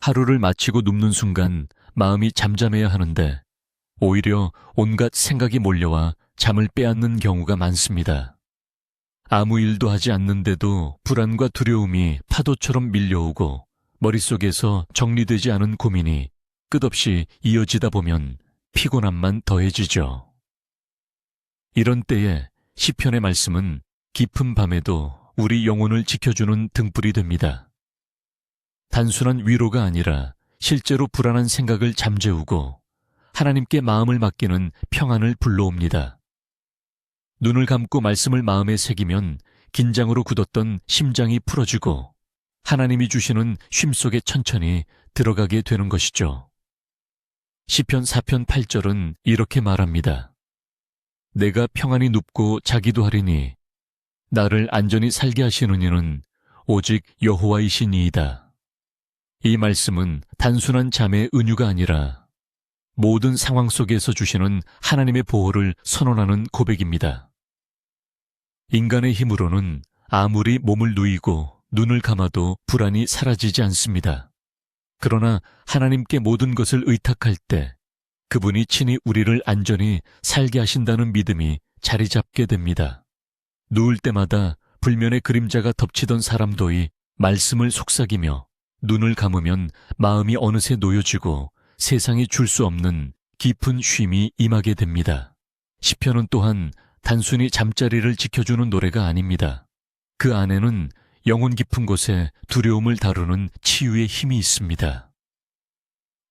하루를 마치고 눕는 순간 마음이 잠잠해야 하는데 오히려 온갖 생각이 몰려와 잠을 빼앗는 경우가 많습니다. 아무 일도 하지 않는데도 불안과 두려움이 파도처럼 밀려오고 머릿속에서 정리되지 않은 고민이 끝없이 이어지다 보면 피곤함만 더해지죠. 이런 때에 시편의 말씀은 깊은 밤에도 우리 영혼을 지켜주는 등불이 됩니다. 단순한 위로가 아니라 실제로 불안한 생각을 잠재우고 하나님께 마음을 맡기는 평안을 불러옵니다. 눈을 감고 말씀을 마음에 새기면 긴장으로 굳었던 심장이 풀어지고 하나님이 주시는 쉼 속에 천천히 들어가게 되는 것이죠. 시편 4편 8절은 이렇게 말합니다. 내가 평안히 눕고 자기도 하리니 나를 안전히 살게 하시는 이는 오직 여호와이시니이다. 이 말씀은 단순한 잠의 은유가 아니라 모든 상황 속에서 주시는 하나님의 보호를 선언하는 고백입니다. 인간의 힘으로는 아무리 몸을 누이고 눈을 감아도 불안이 사라지지 않습니다. 그러나 하나님께 모든 것을 의탁할 때 그분이 친히 우리를 안전히 살게 하신다는 믿음이 자리 잡게 됩니다. 누울 때마다 불면의 그림자가 덮치던 사람도이 말씀을 속삭이며 눈을 감으면 마음이 어느새 놓여지고 세상이 줄 수 없는 깊은 쉼이 임하게 됩니다. 시편은 또한 단순히 잠자리를 지켜주는 노래가 아닙니다. 그 안에는 영혼 깊은 곳에 두려움을 다루는 치유의 힘이 있습니다.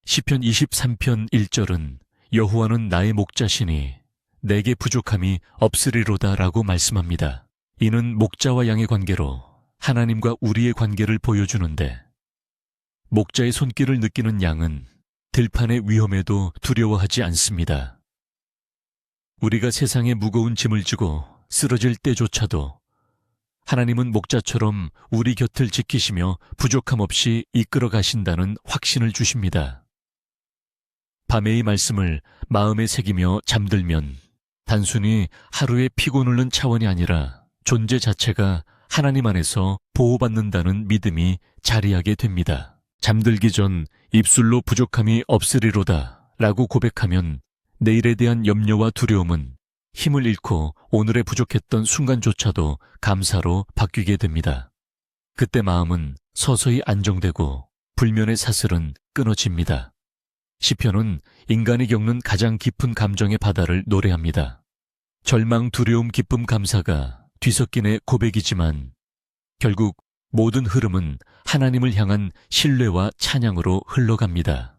시편 23편 1절은 여호와는 나의 목자시니 내게 부족함이 없으리로다 라고 말씀합니다. 이는 목자와 양의 관계로 하나님과 우리의 관계를 보여주는데 목자의 손길을 느끼는 양은 들판의 위험에도 두려워하지 않습니다. 우리가 세상에 무거운 짐을 지고 쓰러질 때조차도 하나님은 목자처럼 우리 곁을 지키시며 부족함 없이 이끌어 가신다는 확신을 주십니다. 밤의 이 말씀을 마음에 새기며 잠들면 단순히 하루의 피곤을 는 차원이 아니라 존재 자체가 하나님 안에서 보호받는다는 믿음이 자리하게 됩니다. 잠들기 전 입술로 부족함이 없으리로다 라고 고백하면 내일에 대한 염려와 두려움은 힘을 잃고 오늘에 부족했던 순간조차도 감사로 바뀌게 됩니다. 그때 마음은 서서히 안정되고 불면의 사슬은 끊어집니다. 시편은 인간이 겪는 가장 깊은 감정의 바다를 노래합니다. 절망, 두려움, 기쁨, 감사가 뒤섞인의 고백이지만 결국 모든 흐름은 하나님을 향한 신뢰와 찬양으로 흘러갑니다.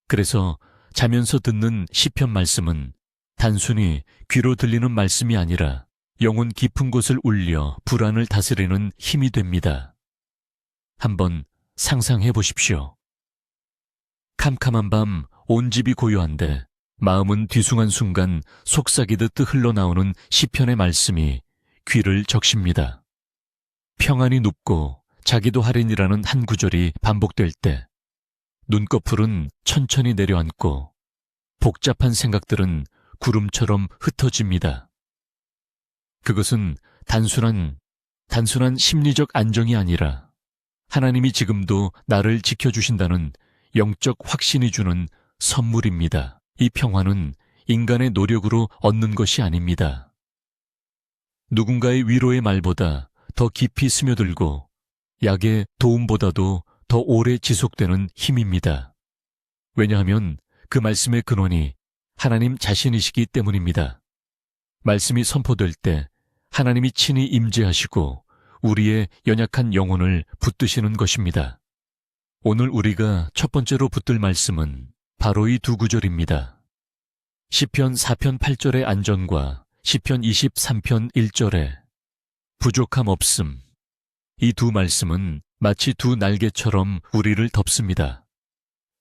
그래서 자면서 듣는 시편 말씀은 단순히 귀로 들리는 말씀이 아니라 영혼 깊은 곳을 울려 불안을 다스리는 힘이 됩니다. 한번 상상해 보십시오. 캄캄한 밤 온 집이 고요한데 마음은 뒤숭한 순간 속삭이듯 흘러나오는 시편의 말씀이 귀를 적십니다. 평안히 눕고 자기도 할인이라는 한 구절이 반복될 때 눈꺼풀은 천천히 내려앉고 복잡한 생각들은 구름처럼 흩어집니다. 그것은 단순한 심리적 안정이 아니라 하나님이 지금도 나를 지켜주신다는 영적 확신이 주는 선물입니다. 이 평화는 인간의 노력으로 얻는 것이 아닙니다. 누군가의 위로의 말보다 더 깊이 스며들고 약의 도움보다도 더 오래 지속되는 힘입니다. 왜냐하면 그 말씀의 근원이 하나님 자신이시기 때문입니다. 말씀이 선포될 때 하나님이 친히 임재하시고 우리의 연약한 영혼을 붙드시는 것입니다. 오늘 우리가 첫 번째로 붙들 말씀은 바로 이 두 구절입니다. 시편 4편 8절의 안전과 시편 23편 1절의 부족함 없음. 이 두 말씀은 마치 두 날개처럼 우리를 덮습니다.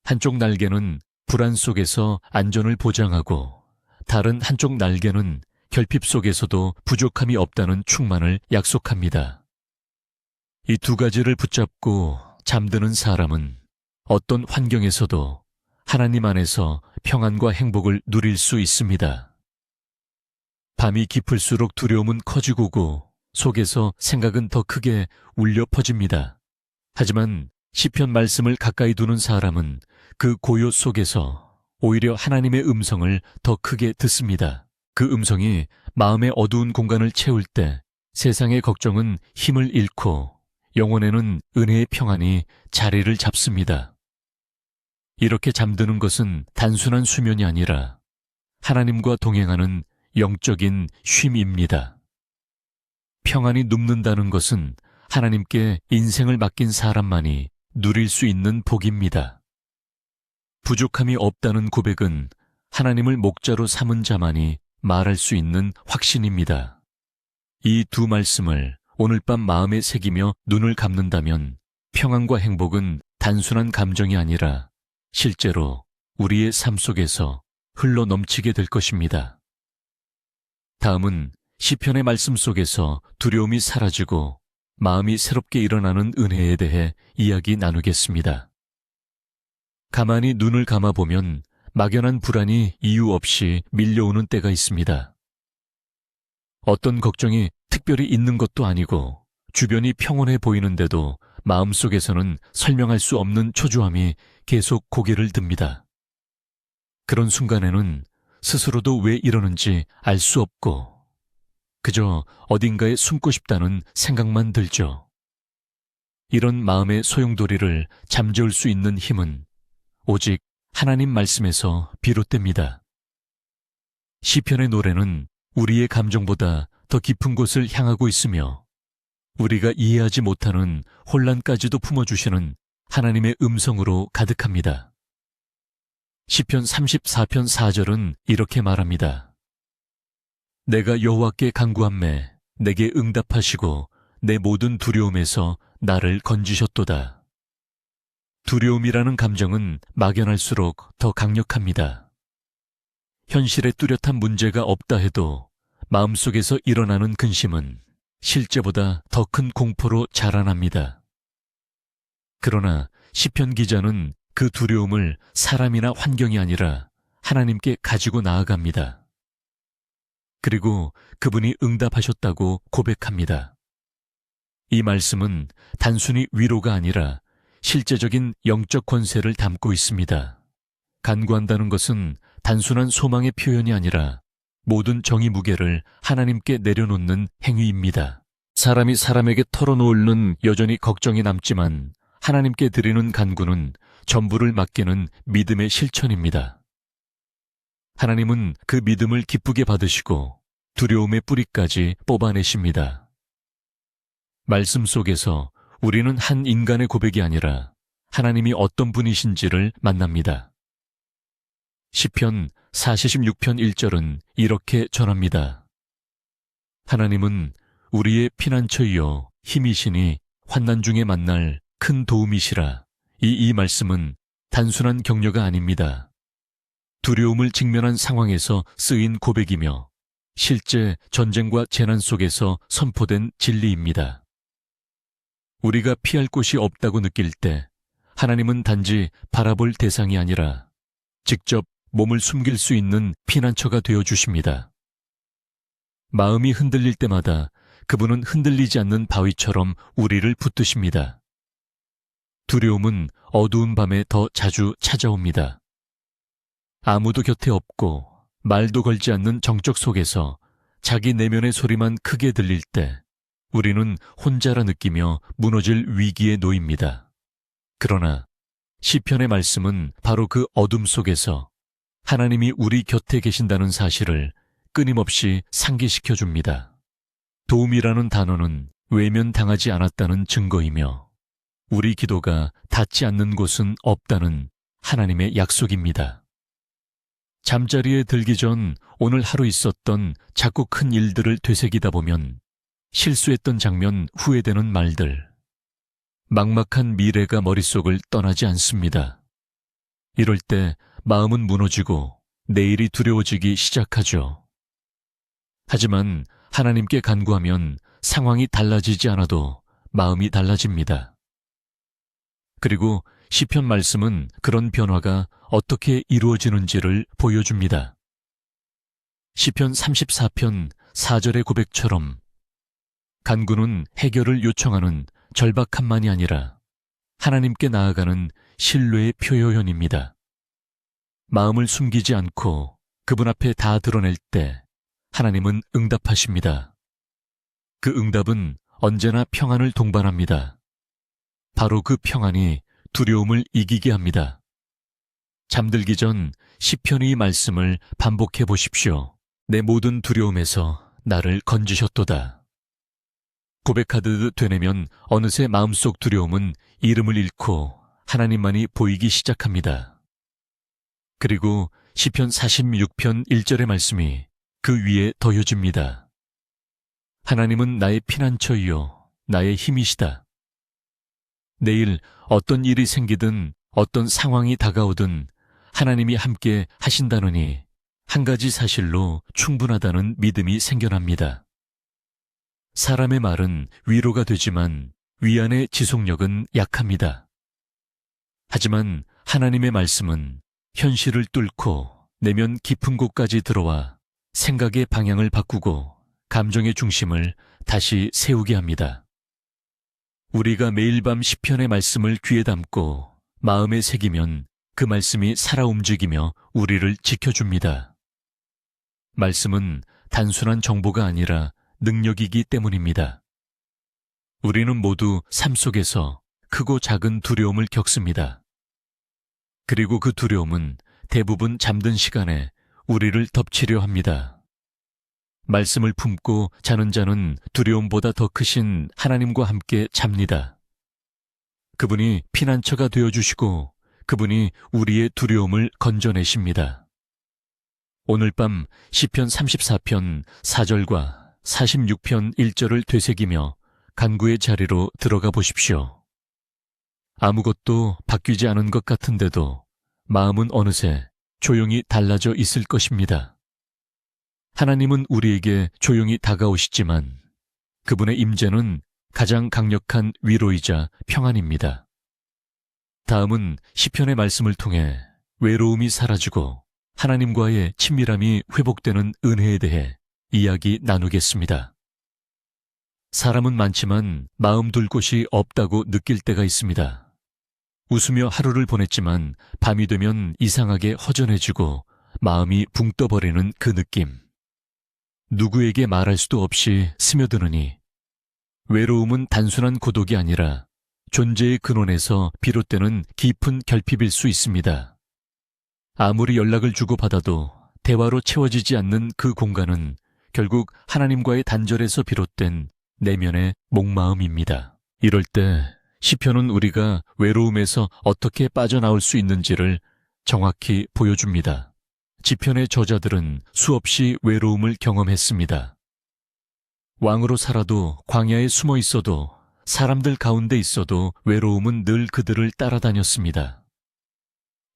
한쪽 날개는 불안 속에서 안전을 보장하고 다른 한쪽 날개는 결핍 속에서도 부족함이 없다는 충만을 약속합니다. 이 두 가지를 붙잡고 잠드는 사람은 어떤 환경에서도 하나님 안에서 평안과 행복을 누릴 수 있습니다. 밤이 깊을수록 두려움은 커지고 속에서 생각은 더 크게 울려 퍼집니다. 하지만 시편 말씀을 가까이 두는 사람은 그 고요 속에서 오히려 하나님의 음성을 더 크게 듣습니다. 그 음성이 마음의 어두운 공간을 채울 때 세상의 걱정은 힘을 잃고 영혼에는 은혜의 평안이 자리를 잡습니다. 이렇게 잠드는 것은 단순한 수면이 아니라 하나님과 동행하는 영적인 쉼입니다. 평안이 눕는다는 것은 하나님께 인생을 맡긴 사람만이 누릴 수 있는 복입니다. 부족함이 없다는 고백은 하나님을 목자로 삼은 자만이 말할 수 있는 확신입니다. 이 두 말씀을 오늘 밤 마음에 새기며 눈을 감는다면 평안과 행복은 단순한 감정이 아니라 실제로 우리의 삶 속에서 흘러 넘치게 될 것입니다. 다음은 시편의 말씀 속에서 두려움이 사라지고 마음이 새롭게 일어나는 은혜에 대해 이야기 나누겠습니다. 가만히 눈을 감아보면 막연한 불안이 이유 없이 밀려오는 때가 있습니다. 어떤 걱정이 특별히 있는 것도 아니고 주변이 평온해 보이는데도 마음속에서는 설명할 수 없는 초조함이 계속 고개를 듭니다. 그런 순간에는 스스로도 왜 이러는지 알 수 없고 그저 어딘가에 숨고 싶다는 생각만 들죠. 이런 마음의 소용돌이를 잠재울 수 있는 힘은 오직 하나님 말씀에서 비롯됩니다. 시편의 노래는 우리의 감정보다 더 깊은 곳을 향하고 있으며 우리가 이해하지 못하는 혼란까지도 품어주시는 하나님의 음성으로 가득합니다. 시편 34편 4절은 이렇게 말합니다. 내가 여호와께 간구함매 내게 응답하시고 내 모든 두려움에서 나를 건지셨도다. 두려움이라는 감정은 막연할수록 더 강력합니다. 현실에 뚜렷한 문제가 없다 해도 마음속에서 일어나는 근심은 실제보다 더 큰 공포로 자라납니다. 그러나 시편 기자는 그 두려움을 사람이나 환경이 아니라 하나님께 가지고 나아갑니다. 그리고 그분이 응답하셨다고 고백합니다. 이 말씀은 단순히 위로가 아니라 실제적인 영적 권세를 담고 있습니다. 간구한다는 것은 단순한 소망의 표현이 아니라 모든 정의 무게를 하나님께 내려놓는 행위입니다. 사람이 사람에게 털어놓을는 여전히 걱정이 남지만 하나님께 드리는 간구는 전부를 맡기는 믿음의 실천입니다. 하나님은 그 믿음을 기쁘게 받으시고 두려움의 뿌리까지 뽑아내십니다. 말씀 속에서 우리는 한 인간의 고백이 아니라 하나님이 어떤 분이신지를 만납니다. 시편 46편 1절은 이렇게 전합니다. 하나님은 우리의 피난처이요 힘이시니 환난 중에 만날 큰 도움이시라. 이 말씀은 단순한 격려가 아닙니다. 두려움을 직면한 상황에서 쓰인 고백이며 실제 전쟁과 재난 속에서 선포된 진리입니다. 우리가 피할 곳이 없다고 느낄 때 하나님은 단지 바라볼 대상이 아니라 직접 몸을 숨길 수 있는 피난처가 되어주십니다. 마음이 흔들릴 때마다 그분은 흔들리지 않는 바위처럼 우리를 붙드십니다. 두려움은 어두운 밤에 더 자주 찾아옵니다. 아무도 곁에 없고 말도 걸지 않는 정적 속에서 자기 내면의 소리만 크게 들릴 때 우리는 혼자라 느끼며 무너질 위기에 놓입니다. 그러나 시편의 말씀은 바로 그 어둠 속에서 하나님이 우리 곁에 계신다는 사실을 끊임없이 상기시켜 줍니다. 도움이라는 단어는 외면당하지 않았다는 증거이며 우리 기도가 닿지 않는 곳은 없다는 하나님의 약속입니다. 잠자리에 들기 전 오늘 하루 있었던 작고 큰 일들을 되새기다 보면 실수했던 장면, 후회되는 말들, 막막한 미래가 머릿속을 떠나지 않습니다. 이럴 때 마음은 무너지고 내일이 두려워지기 시작하죠. 하지만 하나님께 간구하면 상황이 달라지지 않아도 마음이 달라집니다. 그리고 시편 말씀은 그런 변화가 어떻게 이루어지는지를 보여줍니다. 시편 34편 4절의 고백처럼 간구는 해결을 요청하는 절박함만이 아니라 하나님께 나아가는 신뢰의 표현입니다. 마음을 숨기지 않고 그분 앞에 다 드러낼 때 하나님은 응답하십니다. 그 응답은 언제나 평안을 동반합니다. 바로 그 평안이 두려움을 이기게 합니다. 잠들기 전 시편의 말씀을 반복해 보십시오. 내 모든 두려움에서 나를 건지셨도다. 고백하듯 되뇌면 어느새 마음속 두려움은 이름을 잃고 하나님만이 보이기 시작합니다. 그리고 시편 46편 1절의 말씀이 그 위에 더해집니다. 하나님은 나의 피난처이요 나의 힘이시다. 내일 어떤 일이 생기든 어떤 상황이 다가오든 하나님이 함께 하신다느니 한 가지 사실로 충분하다는 믿음이 생겨납니다. 사람의 말은 위로가 되지만 위안의 지속력은 약합니다. 하지만 하나님의 말씀은 현실을 뚫고 내면 깊은 곳까지 들어와 생각의 방향을 바꾸고 감정의 중심을 다시 세우게 합니다. 우리가 매일 밤 시편의 말씀을 귀에 담고 마음에 새기면 그 말씀이 살아 움직이며 우리를 지켜줍니다. 말씀은 단순한 정보가 아니라 능력이기 때문입니다. 우리는 모두 삶 속에서 크고 작은 두려움을 겪습니다. 그리고 그 두려움은 대부분 잠든 시간에 우리를 덮치려 합니다. 말씀을 품고 자는 자는 두려움보다 더 크신 하나님과 함께 잡니다. 그분이 피난처가 되어주시고 그분이 우리의 두려움을 건져내십니다. 오늘 밤 시편 34편 4절과 46편 1절을 되새기며 간구의 자리로 들어가 보십시오. 아무것도 바뀌지 않은 것 같은데도 마음은 어느새 조용히 달라져 있을 것입니다. 하나님은 우리에게 조용히 다가오시지만 그분의 임재는 가장 강력한 위로이자 평안입니다. 다음은 시편의 말씀을 통해 외로움이 사라지고 하나님과의 친밀함이 회복되는 은혜에 대해 이야기 나누겠습니다. 사람은 많지만 마음 둘 곳이 없다고 느낄 때가 있습니다. 웃으며 하루를 보냈지만 밤이 되면 이상하게 허전해지고 마음이 붕 떠버리는 그 느낌. 누구에게 말할 수도 없이 스며드느니 외로움은 단순한 고독이 아니라 존재의 근원에서 비롯되는 깊은 결핍일 수 있습니다. 아무리 연락을 주고받아도 대화로 채워지지 않는 그 공간은 결국 하나님과의 단절에서 비롯된 내면의 목마음입니다. 이럴 때 시편은 우리가 외로움에서 어떻게 빠져나올 수 있는지를 정확히 보여줍니다. 시편의 저자들은 수없이 외로움을 경험했습니다. 왕으로 살아도 광야에 숨어 있어도 사람들 가운데 있어도 외로움은 늘 그들을 따라다녔습니다.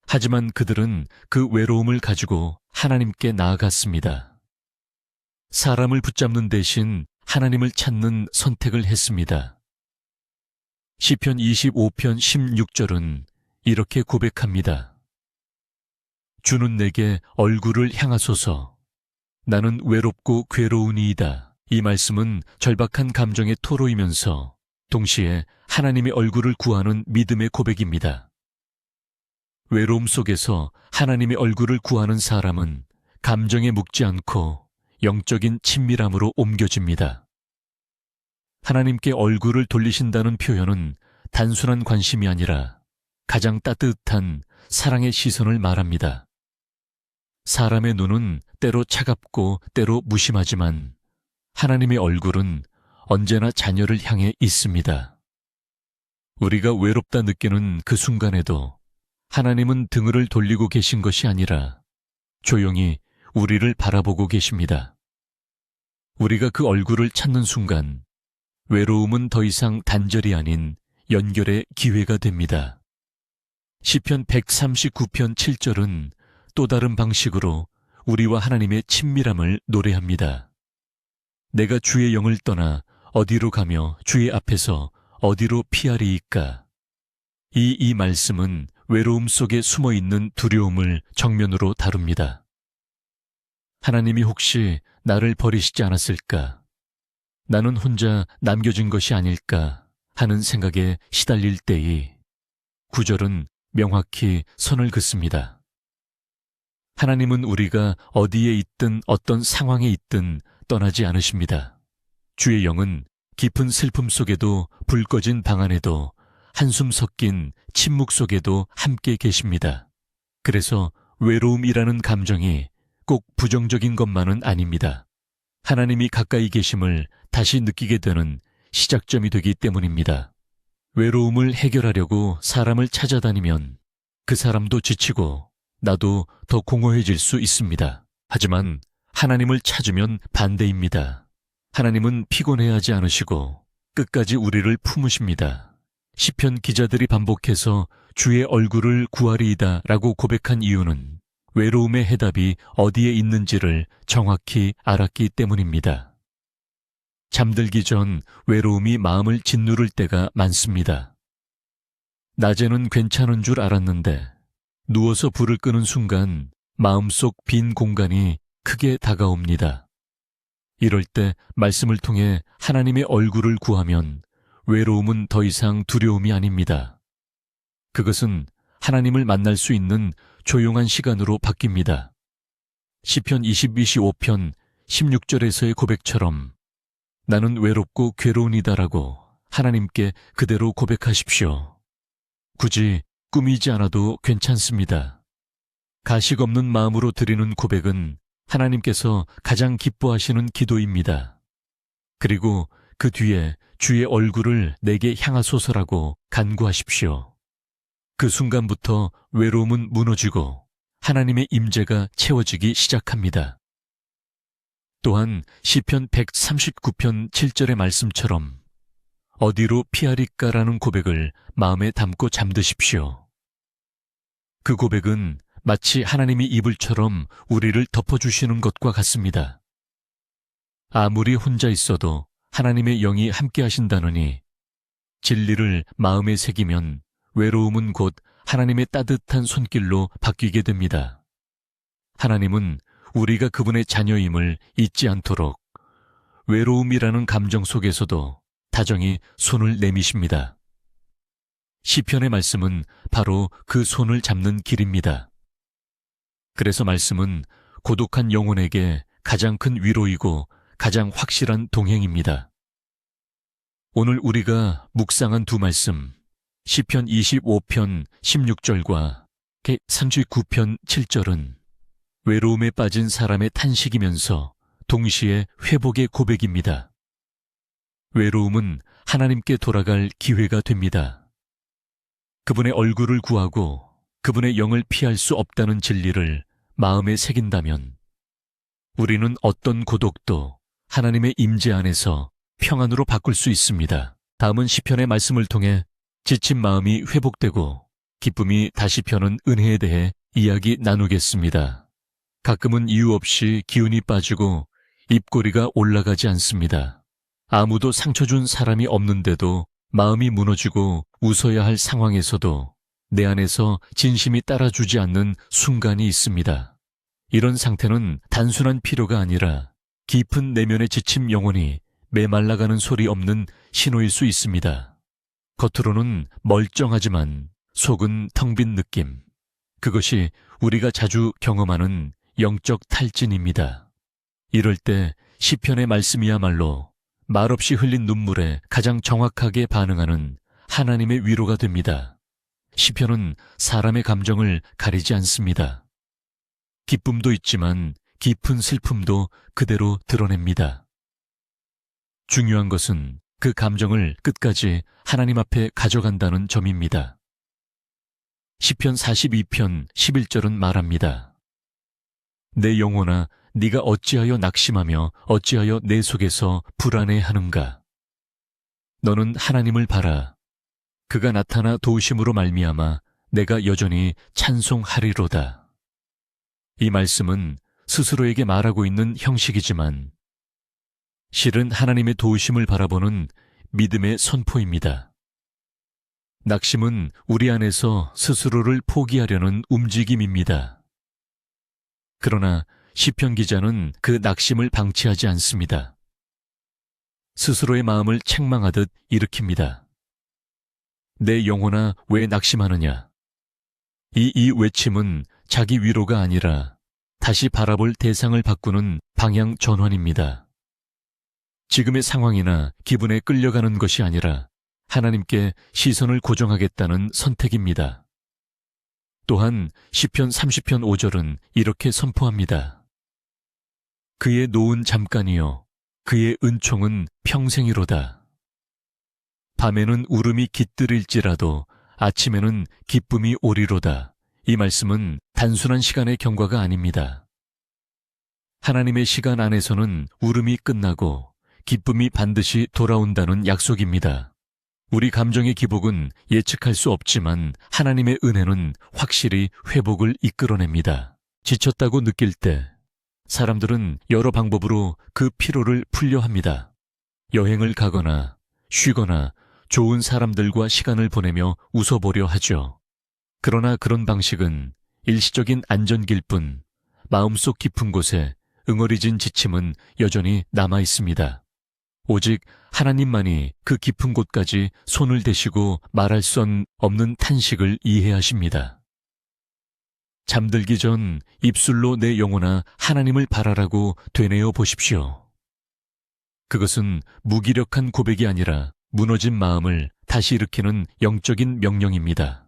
하지만 그들은 그 외로움을 가지고 하나님께 나아갔습니다. 사람을 붙잡는 대신 하나님을 찾는 선택을 했습니다. 시편 25편 16절은 이렇게 고백합니다. 주는 내게 얼굴을 향하소서. 나는 외롭고 괴로우니이다. 이 말씀은 절박한 감정의 토로이면서 동시에 하나님의 얼굴을 구하는 믿음의 고백입니다. 외로움 속에서 하나님의 얼굴을 구하는 사람은 감정에 묵지 않고 영적인 친밀함으로 옮겨집니다. 하나님께 얼굴을 돌리신다는 표현은 단순한 관심이 아니라 가장 따뜻한 사랑의 시선을 말합니다. 사람의 눈은 때로 차갑고 때로 무심하지만 하나님의 얼굴은 언제나 자녀를 향해 있습니다. 우리가 외롭다 느끼는 그 순간에도 하나님은 등을 돌리고 계신 것이 아니라 조용히 우리를 바라보고 계십니다. 우리가 그 얼굴을 찾는 순간 외로움은 더 이상 단절이 아닌 연결의 기회가 됩니다. 시편 139편 7절은 또 다른 방식으로 우리와 하나님의 친밀함을 노래합니다. 내가 주의 영을 떠나 어디로 가며 주의 앞에서 어디로 피하리이까. 이 말씀은 외로움 속에 숨어있는 두려움을 정면으로 다룹니다. 하나님이 혹시 나를 버리시지 않았을까? 나는 혼자 남겨진 것이 아닐까 하는 생각에 시달릴 때이 9절은 명확히 선을 긋습니다. 하나님은 우리가 어디에 있든 어떤 상황에 있든 떠나지 않으십니다. 주의 영은 깊은 슬픔 속에도 불 꺼진 방 안에도 한숨 섞인 침묵 속에도 함께 계십니다. 그래서 외로움이라는 감정이 꼭 부정적인 것만은 아닙니다. 하나님이 가까이 계심을 다시 느끼게 되는 시작점이 되기 때문입니다. 외로움을 해결하려고 사람을 찾아다니면 그 사람도 지치고 나도 더 공허해질 수 있습니다. 하지만 하나님을 찾으면 반대입니다. 하나님은 피곤해하지 않으시고 끝까지 우리를 품으십니다. 시편 기자들이 반복해서 주의 얼굴을 구하리이다 라고 고백한 이유는 외로움의 해답이 어디에 있는지를 정확히 알았기 때문입니다. 잠들기 전 외로움이 마음을 짓누를 때가 많습니다. 낮에는 괜찮은 줄 알았는데 누워서 불을 끄는 순간 마음속 빈 공간이 크게 다가옵니다. 이럴 때 말씀을 통해 하나님의 얼굴을 구하면 외로움은 더 이상 두려움이 아닙니다. 그것은 하나님을 만날 수 있는 조용한 시간으로 바뀝니다. 시편 25편 16절에서의 고백처럼 나는 외롭고 괴로우니다라고 하나님께 그대로 고백하십시오. 굳이 꾸미지 않아도 괜찮습니다. 가식 없는 마음으로 드리는 고백은 하나님께서 가장 기뻐하시는 기도입니다. 그리고 그 뒤에 주의 얼굴을 내게 향하소서라고 간구하십시오. 그 순간부터 외로움은 무너지고 하나님의 임재가 채워지기 시작합니다. 또한 시편 139편 7절의 말씀처럼 어디로 피하리까라는 고백을 마음에 담고 잠드십시오. 그 고백은 마치 하나님이 이불처럼 우리를 덮어주시는 것과 같습니다. 아무리 혼자 있어도 하나님의 영이 함께 하신다느니 진리를 마음에 새기면 외로움은 곧 하나님의 따뜻한 손길로 바뀌게 됩니다. 하나님은 우리가 그분의 자녀임을 잊지 않도록 외로움이라는 감정 속에서도 다정히 손을 내미십니다. 시편의 말씀은 바로 그 손을 잡는 길입니다. 그래서 말씀은 고독한 영혼에게 가장 큰 위로이고 가장 확실한 동행입니다. 오늘 우리가 묵상한 두 말씀, 시편 25편 16절과 39편 7절은 외로움에 빠진 사람의 탄식이면서 동시에 회복의 고백입니다. 외로움은 하나님께 돌아갈 기회가 됩니다. 그분의 얼굴을 구하고 그분의 영을 피할 수 없다는 진리를 마음에 새긴다면 우리는 어떤 고독도 하나님의 임재 안에서 평안으로 바꿀 수 있습니다. 다음은 시편의 말씀을 통해 지친 마음이 회복되고 기쁨이 다시 펴는 은혜에 대해 이야기 나누겠습니다. 가끔은 이유 없이 기운이 빠지고 입꼬리가 올라가지 않습니다. 아무도 상처 준 사람이 없는데도 마음이 무너지고 웃어야 할 상황에서도 내 안에서 진심이 따라주지 않는 순간이 있습니다. 이런 상태는 단순한 필요가 아니라 깊은 내면의 지침 영혼이 메말라가는 소리 없는 신호일 수 있습니다. 겉으로는 멀쩡하지만 속은 텅 빈 느낌. 그것이 우리가 자주 경험하는 영적 탈진입니다. 이럴 때 시편의 말씀이야말로 말없이 흘린 눈물에 가장 정확하게 반응하는 하나님의 위로가 됩니다. 시편은 사람의 감정을 가리지 않습니다. 기쁨도 있지만 깊은 슬픔도 그대로 드러냅니다. 중요한 것은 그 감정을 끝까지 하나님 앞에 가져간다는 점입니다. 시편 42편 11절은 말합니다. 내 영혼아, 네가 어찌하여 낙심하며 어찌하여 내 속에서 불안해하는가? 너는 하나님을 바라. 그가 나타나 도우심으로 말미암아 내가 여전히 찬송하리로다. 이 말씀은 스스로에게 말하고 있는 형식이지만 실은 하나님의 도우심을 바라보는 믿음의 선포입니다. 낙심은 우리 안에서 스스로를 포기하려는 움직임입니다. 그러나 시편 기자는 그 낙심을 방치하지 않습니다. 스스로의 마음을 책망하듯 일으킵니다. 내 영혼아 왜 낙심하느냐. 이 외침은 자기 위로가 아니라 다시 바라볼 대상을 바꾸는 방향 전환입니다. 지금의 상황이나 기분에 끌려가는 것이 아니라 하나님께 시선을 고정하겠다는 선택입니다. 또한 시편 30편 5절은 이렇게 선포합니다. 그의 노은 잠깐이요 그의 은총은 평생이로다. 밤에는 울음이 깃들일지라도 아침에는 기쁨이 오리로다. 이 말씀은 단순한 시간의 경과가 아닙니다. 하나님의 시간 안에서는 울음이 끝나고 기쁨이 반드시 돌아온다는 약속입니다. 우리 감정의 기복은 예측할 수 없지만 하나님의 은혜는 확실히 회복을 이끌어냅니다. 지쳤다고 느낄 때 사람들은 여러 방법으로 그 피로를 풀려 합니다. 여행을 가거나 쉬거나 좋은 사람들과 시간을 보내며 웃어보려 하죠. 그러나 그런 방식은 일시적인 안전길 뿐 마음속 깊은 곳에 응어리진 지침은 여전히 남아 있습니다. 오직 하나님만이 그 깊은 곳까지 손을 대시고 말할 수 없는 탄식을 이해하십니다. 잠들기 전 입술로 내 영혼아 하나님을 바라라고 되뇌어 보십시오. 그것은 무기력한 고백이 아니라 무너진 마음을 다시 일으키는 영적인 명령입니다.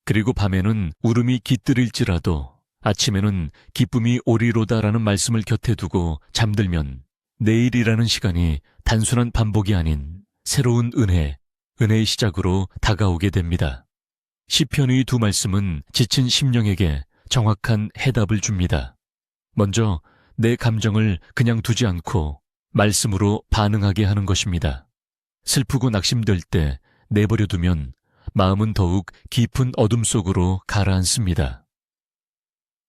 그리고 밤에는 울음이 깃들일지라도 아침에는 기쁨이 오리로다라는 말씀을 곁에 두고 잠들면 내일이라는 시간이 단순한 반복이 아닌 새로운 은혜의 시작으로 다가오게 됩니다. 시편의 두 말씀은 지친 심령에게 정확한 해답을 줍니다. 먼저 내 감정을 그냥 두지 않고 말씀으로 반응하게 하는 것입니다. 슬프고 낙심될 때 내버려 두면 마음은 더욱 깊은 어둠 속으로 가라앉습니다.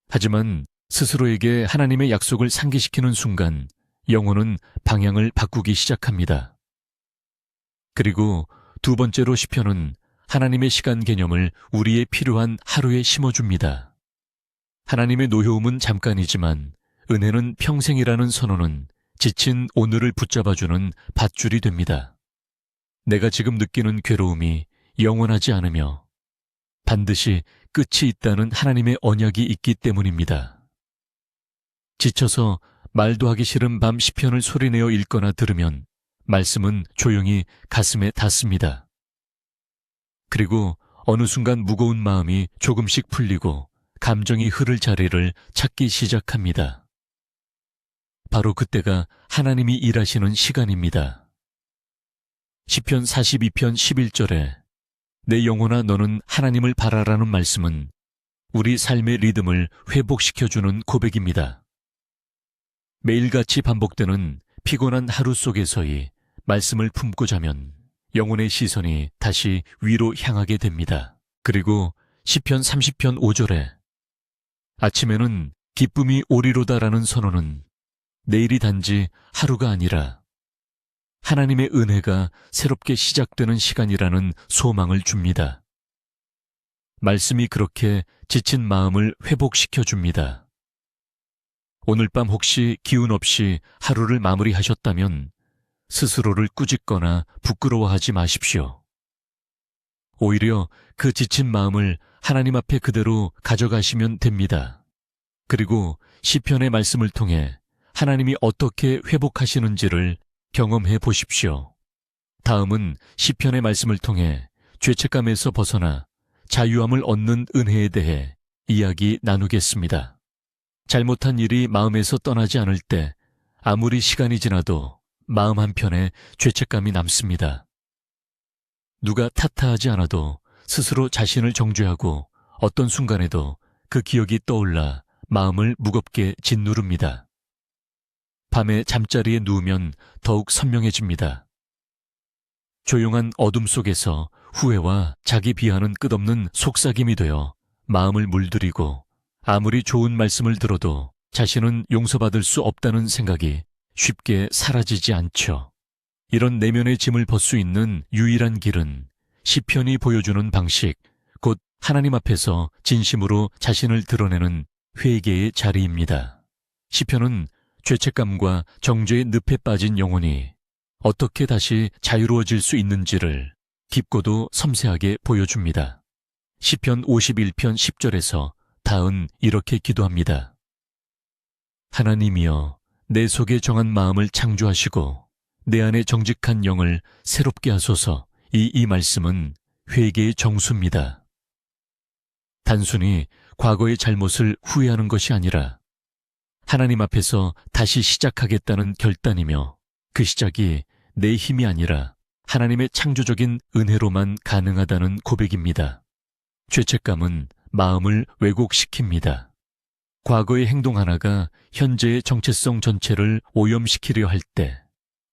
하지만 스스로에게 하나님의 약속을 상기시키는 순간 영혼은 방향을 바꾸기 시작합니다. 그리고 두 번째로 시편은 하나님의 시간 개념을 우리의 필요한 하루에 심어줍니다. 하나님의 노여움은 잠깐이지만 은혜는 평생이라는 선언은 지친 오늘을 붙잡아주는 밧줄이 됩니다. 내가 지금 느끼는 괴로움이 영원하지 않으며 반드시 끝이 있다는 하나님의 언약이 있기 때문입니다. 지쳐서 말도 하기 싫은 밤 시편을 소리내어 읽거나 들으면 말씀은 조용히 가슴에 닿습니다. 그리고 어느 순간 무거운 마음이 조금씩 풀리고 감정이 흐를 자리를 찾기 시작합니다. 바로 그때가 하나님이 일하시는 시간입니다. 시편 42편 11절에 내 영혼아 너는 하나님을 바라라는 말씀은 우리 삶의 리듬을 회복시켜주는 고백입니다. 매일같이 반복되는 피곤한 하루 속에서의 말씀을 품고 자면 영혼의 시선이 다시 위로 향하게 됩니다. 그리고 시편 30편 5절에 아침에는 기쁨이 오리로다라는 선언은 내일이 단지 하루가 아니라 하나님의 은혜가 새롭게 시작되는 시간이라는 소망을 줍니다. 말씀이 그렇게 지친 마음을 회복시켜 줍니다. 오늘 밤 혹시 기운 없이 하루를 마무리하셨다면 스스로를 꾸짖거나 부끄러워하지 마십시오. 오히려 그 지친 마음을 하나님 앞에 그대로 가져가시면 됩니다. 그리고 시편의 말씀을 통해 하나님이 어떻게 회복하시는지를 경험해 보십시오. 다음은 시편의 말씀을 통해 죄책감에서 벗어나 자유함을 얻는 은혜에 대해 이야기 나누겠습니다. 잘못한 일이 마음에서 떠나지 않을 때 아무리 시간이 지나도 마음 한편에 죄책감이 남습니다. 누가 탓하지 않아도 스스로 자신을 정죄하고 어떤 순간에도 그 기억이 떠올라 마음을 무겁게 짓누릅니다. 밤에 잠자리에 누우면 더욱 선명해집니다. 조용한 어둠 속에서 후회와 자기 비하는 끝없는 속삭임이 되어 마음을 물들이고 아무리 좋은 말씀을 들어도 자신은 용서받을 수 없다는 생각이 쉽게 사라지지 않죠. 이런 내면의 짐을 벗 수 있는 유일한 길은 시편이 보여주는 방식, 곧 하나님 앞에서 진심으로 자신을 드러내는 회개의 자리입니다. 시편은 죄책감과 정죄의 늪에 빠진 영혼이 어떻게 다시 자유로워질 수 있는지를 깊고도 섬세하게 보여줍니다. 시편 51편 10절에서 다은 이렇게 기도합니다. 하나님이여, 내 속에 정한 마음을 창조하시고 내 안에 정직한 영을 새롭게 하소서. 이 말씀은 회개의 정수입니다. 단순히 과거의 잘못을 후회하는 것이 아니라 하나님 앞에서 다시 시작하겠다는 결단이며, 그 시작이 내 힘이 아니라 하나님의 창조적인 은혜로만 가능하다는 고백입니다. 죄책감은 마음을 왜곡시킵니다. 과거의 행동 하나가 현재의 정체성 전체를 오염시키려 할 때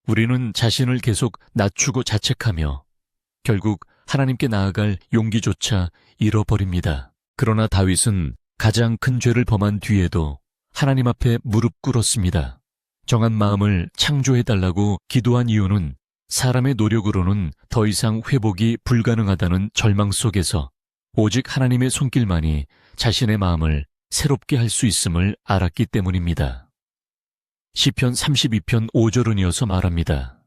우리는 자신을 계속 낮추고 자책하며 결국 하나님께 나아갈 용기조차 잃어버립니다. 그러나 다윗은 가장 큰 죄를 범한 뒤에도 하나님 앞에 무릎 꿇었습니다. 정한 마음을 창조해달라고 기도한 이유는 사람의 노력으로는 더 이상 회복이 불가능하다는 절망 속에서 오직 하나님의 손길만이 자신의 마음을 새롭게 할 수 있음을 알았기 때문입니다. 시편 32편 5절은 이어서 말합니다.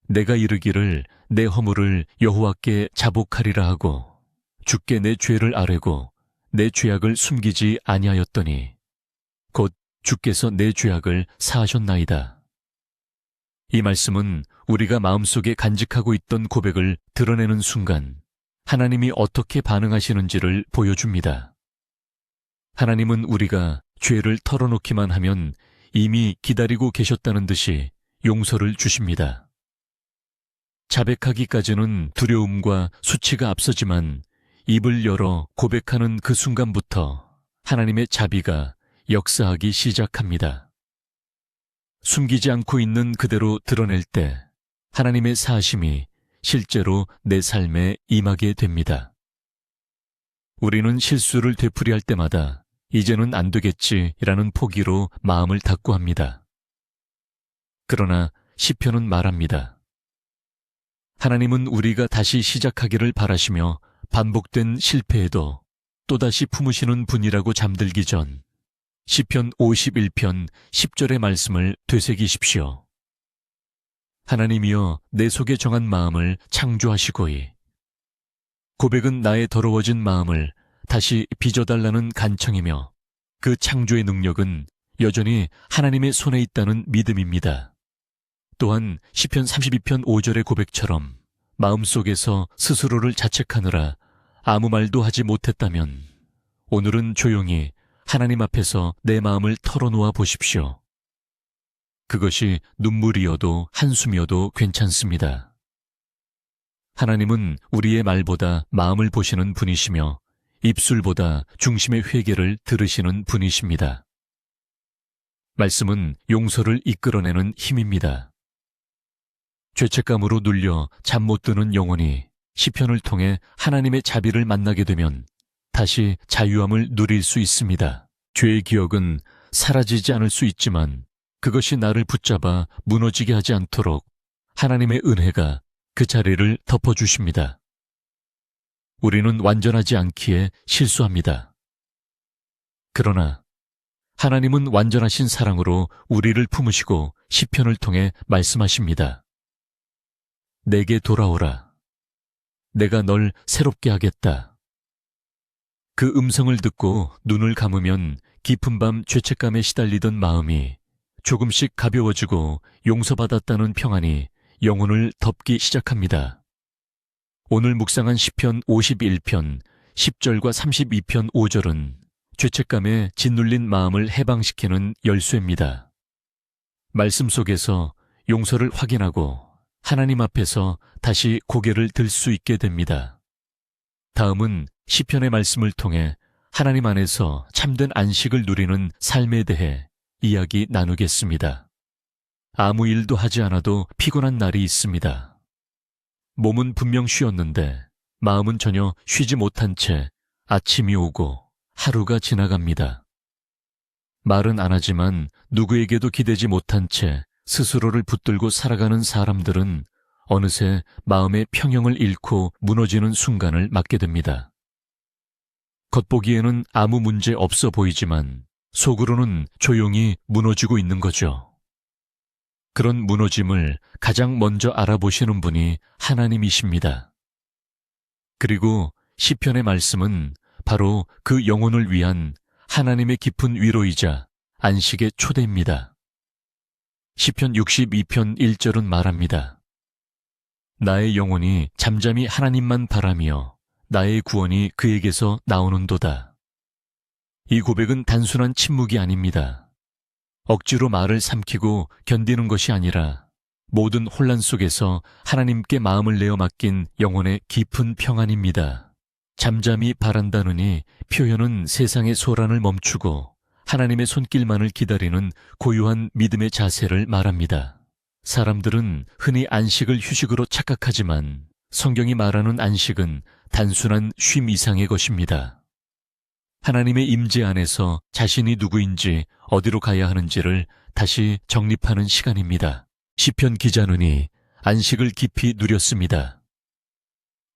내가 이르기를 내 허물을 여호와께 자복하리라 하고 주께 내 죄를 아뢰고 내 죄악을 숨기지 아니하였더니 곧 주께서 내 죄악을 사하셨나이다. 이 말씀은 우리가 마음속에 간직하고 있던 고백을 드러내는 순간 하나님이 어떻게 반응하시는지를 보여줍니다. 하나님은 우리가 죄를 털어놓기만 하면 이미 기다리고 계셨다는 듯이 용서를 주십니다. 자백하기까지는 두려움과 수치가 앞서지만 입을 열어 고백하는 그 순간부터 하나님의 자비가 역사하기 시작합니다. 숨기지 않고 있는 그대로 드러낼 때 하나님의 사하심이 실제로 내 삶에 임하게 됩니다. 우리는 실수를 되풀이할 때마다 이제는 안 되겠지라는 포기로 마음을 닫고 합니다. 그러나 시편은 말합니다. 하나님은 우리가 다시 시작하기를 바라시며 반복된 실패에도 또다시 품으시는 분이라고 잠들기 전 시편 51편 10절의 말씀을 되새기십시오. 하나님이여, 내 속에 정한 마음을 창조하시고이. 고백은 나의 더러워진 마음을 다시 빚어달라는 간청이며 그 창조의 능력은 여전히 하나님의 손에 있다는 믿음입니다. 또한 시편 32편 5절의 고백처럼 마음속에서 스스로를 자책하느라 아무 말도 하지 못했다면 오늘은 조용히 하나님 앞에서 내 마음을 털어놓아 보십시오. 그것이 눈물이어도 한숨이어도 괜찮습니다. 하나님은 우리의 말보다 마음을 보시는 분이시며 입술보다 중심의 회개를 들으시는 분이십니다. 말씀은 용서를 이끌어내는 힘입니다. 죄책감으로 눌려 잠 못 드는 영혼이 시편을 통해 하나님의 자비를 만나게 되면 다시 자유함을 누릴 수 있습니다. 죄의 기억은 사라지지 않을 수 있지만 그것이 나를 붙잡아 무너지게 하지 않도록 하나님의 은혜가 그 자리를 덮어주십니다. 우리는 완전하지 않기에 실수합니다. 그러나 하나님은 완전하신 사랑으로 우리를 품으시고 시편을 통해 말씀하십니다. 내게 돌아오라. 내가 널 새롭게 하겠다. 그 음성을 듣고 눈을 감으면 깊은 밤 죄책감에 시달리던 마음이 조금씩 가벼워지고 용서받았다는 평안이 영혼을 덮기 시작합니다. 오늘 묵상한 시편 51편 10절과 32편 5절은 죄책감에 짓눌린 마음을 해방시키는 열쇠입니다. 말씀 속에서 용서를 확인하고 하나님 앞에서 다시 고개를 들 수 있게 됩니다. 다음은 시편의 말씀을 통해 하나님 안에서 참된 안식을 누리는 삶에 대해 이야기 나누겠습니다. 아무 일도 하지 않아도 피곤한 날이 있습니다. 몸은 분명 쉬었는데 마음은 전혀 쉬지 못한 채 아침이 오고 하루가 지나갑니다. 말은 안 하지만 누구에게도 기대지 못한 채 스스로를 붙들고 살아가는 사람들은 어느새 마음의 평형을 잃고 무너지는 순간을 맞게 됩니다. 겉보기에는 아무 문제 없어 보이지만 속으로는 조용히 무너지고 있는 거죠. 그런 무너짐을 가장 먼저 알아보시는 분이 하나님이십니다. 그리고 시편의 말씀은 바로 그 영혼을 위한 하나님의 깊은 위로이자 안식의 초대입니다. 시편 62편 1절은 말합니다. 나의 영혼이 잠잠히 하나님만 바라며 나의 구원이 그에게서 나오는도다. 이 고백은 단순한 침묵이 아닙니다. 억지로 말을 삼키고 견디는 것이 아니라 모든 혼란 속에서 하나님께 마음을 내어 맡긴 영혼의 깊은 평안입니다. 잠잠히 바란다느니 표현은 세상의 소란을 멈추고 하나님의 손길만을 기다리는 고요한 믿음의 자세를 말합니다. 사람들은 흔히 안식을 휴식으로 착각하지만 성경이 말하는 안식은 단순한 쉼 이상의 것입니다. 하나님의 임재 안에서 자신이 누구인지 어디로 가야 하는지를 다시 정립하는 시간입니다. 시편 기자는이 안식을 깊이 누렸습니다.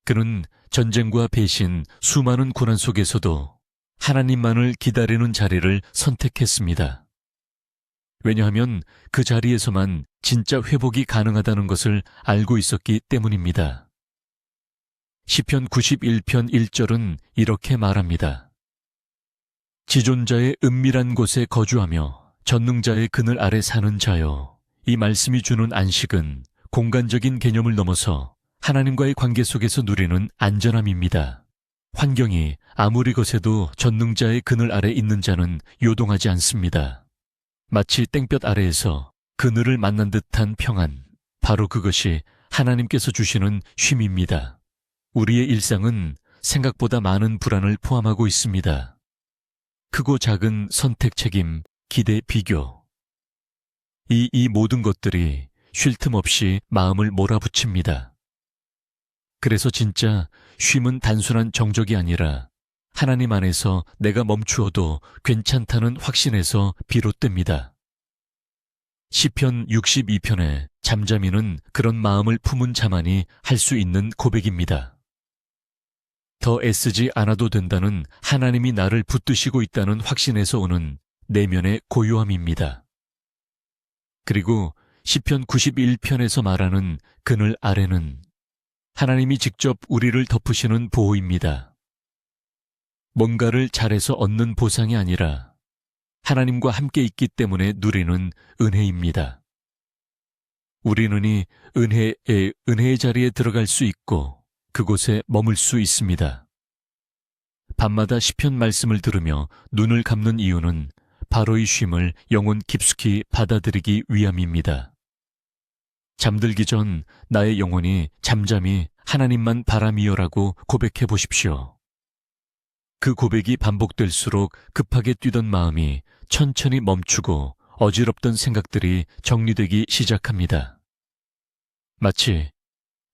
그는 전쟁과 배신, 수많은 고난 속에서도 하나님만을 기다리는 자리를 선택했습니다. 왜냐하면 그 자리에서만 진짜 회복이 가능하다는 것을 알고 있었기 때문입니다. 시편 91편 1절은 이렇게 말합니다. 지존자의 은밀한 곳에 거주하며 전능자의 그늘 아래 사는 자여. 이 말씀이 주는 안식은 공간적인 개념을 넘어서 하나님과의 관계 속에서 누리는 안전함입니다. 환경이 아무리 거세도 전능자의 그늘 아래 있는 자는 요동하지 않습니다. 마치 땡볕 아래에서 그늘을 만난 듯한 평안, 바로 그것이 하나님께서 주시는 쉼입니다. 우리의 일상은 생각보다 많은 불안을 포함하고 있습니다. 크고 작은 선택 책임, 기대 비교. 이 모든 것들이 쉴 틈 없이 마음을 몰아붙입니다. 그래서 진짜 쉼은 단순한 정적이 아니라 하나님 안에서 내가 멈추어도 괜찮다는 확신에서 비롯됩니다. 시편 62편의 잠잠이는 그런 마음을 품은 자만이 할 수 있는 고백입니다. 더 애쓰지 않아도 된다는 하나님이 나를 붙드시고 있다는 확신에서 오는 내면의 고요함입니다. 그리고 시편 91편에서 말하는 그늘 아래는 하나님이 직접 우리를 덮으시는 보호입니다. 뭔가를 잘해서 얻는 보상이 아니라 하나님과 함께 있기 때문에 누리는 은혜입니다. 우리는 이 은혜의 자리에 들어갈 수 있고 그곳에 머물 수 있습니다. 밤마다 시편 말씀을 들으며 눈을 감는 이유는 바로 이 쉼을 영혼 깊숙이 받아들이기 위함입니다. 잠들기 전 나의 영혼이 잠잠히 하나님만 바라미어라고 고백해 보십시오. 그 고백이 반복될수록 급하게 뛰던 마음이 천천히 멈추고 어지럽던 생각들이 정리되기 시작합니다. 마치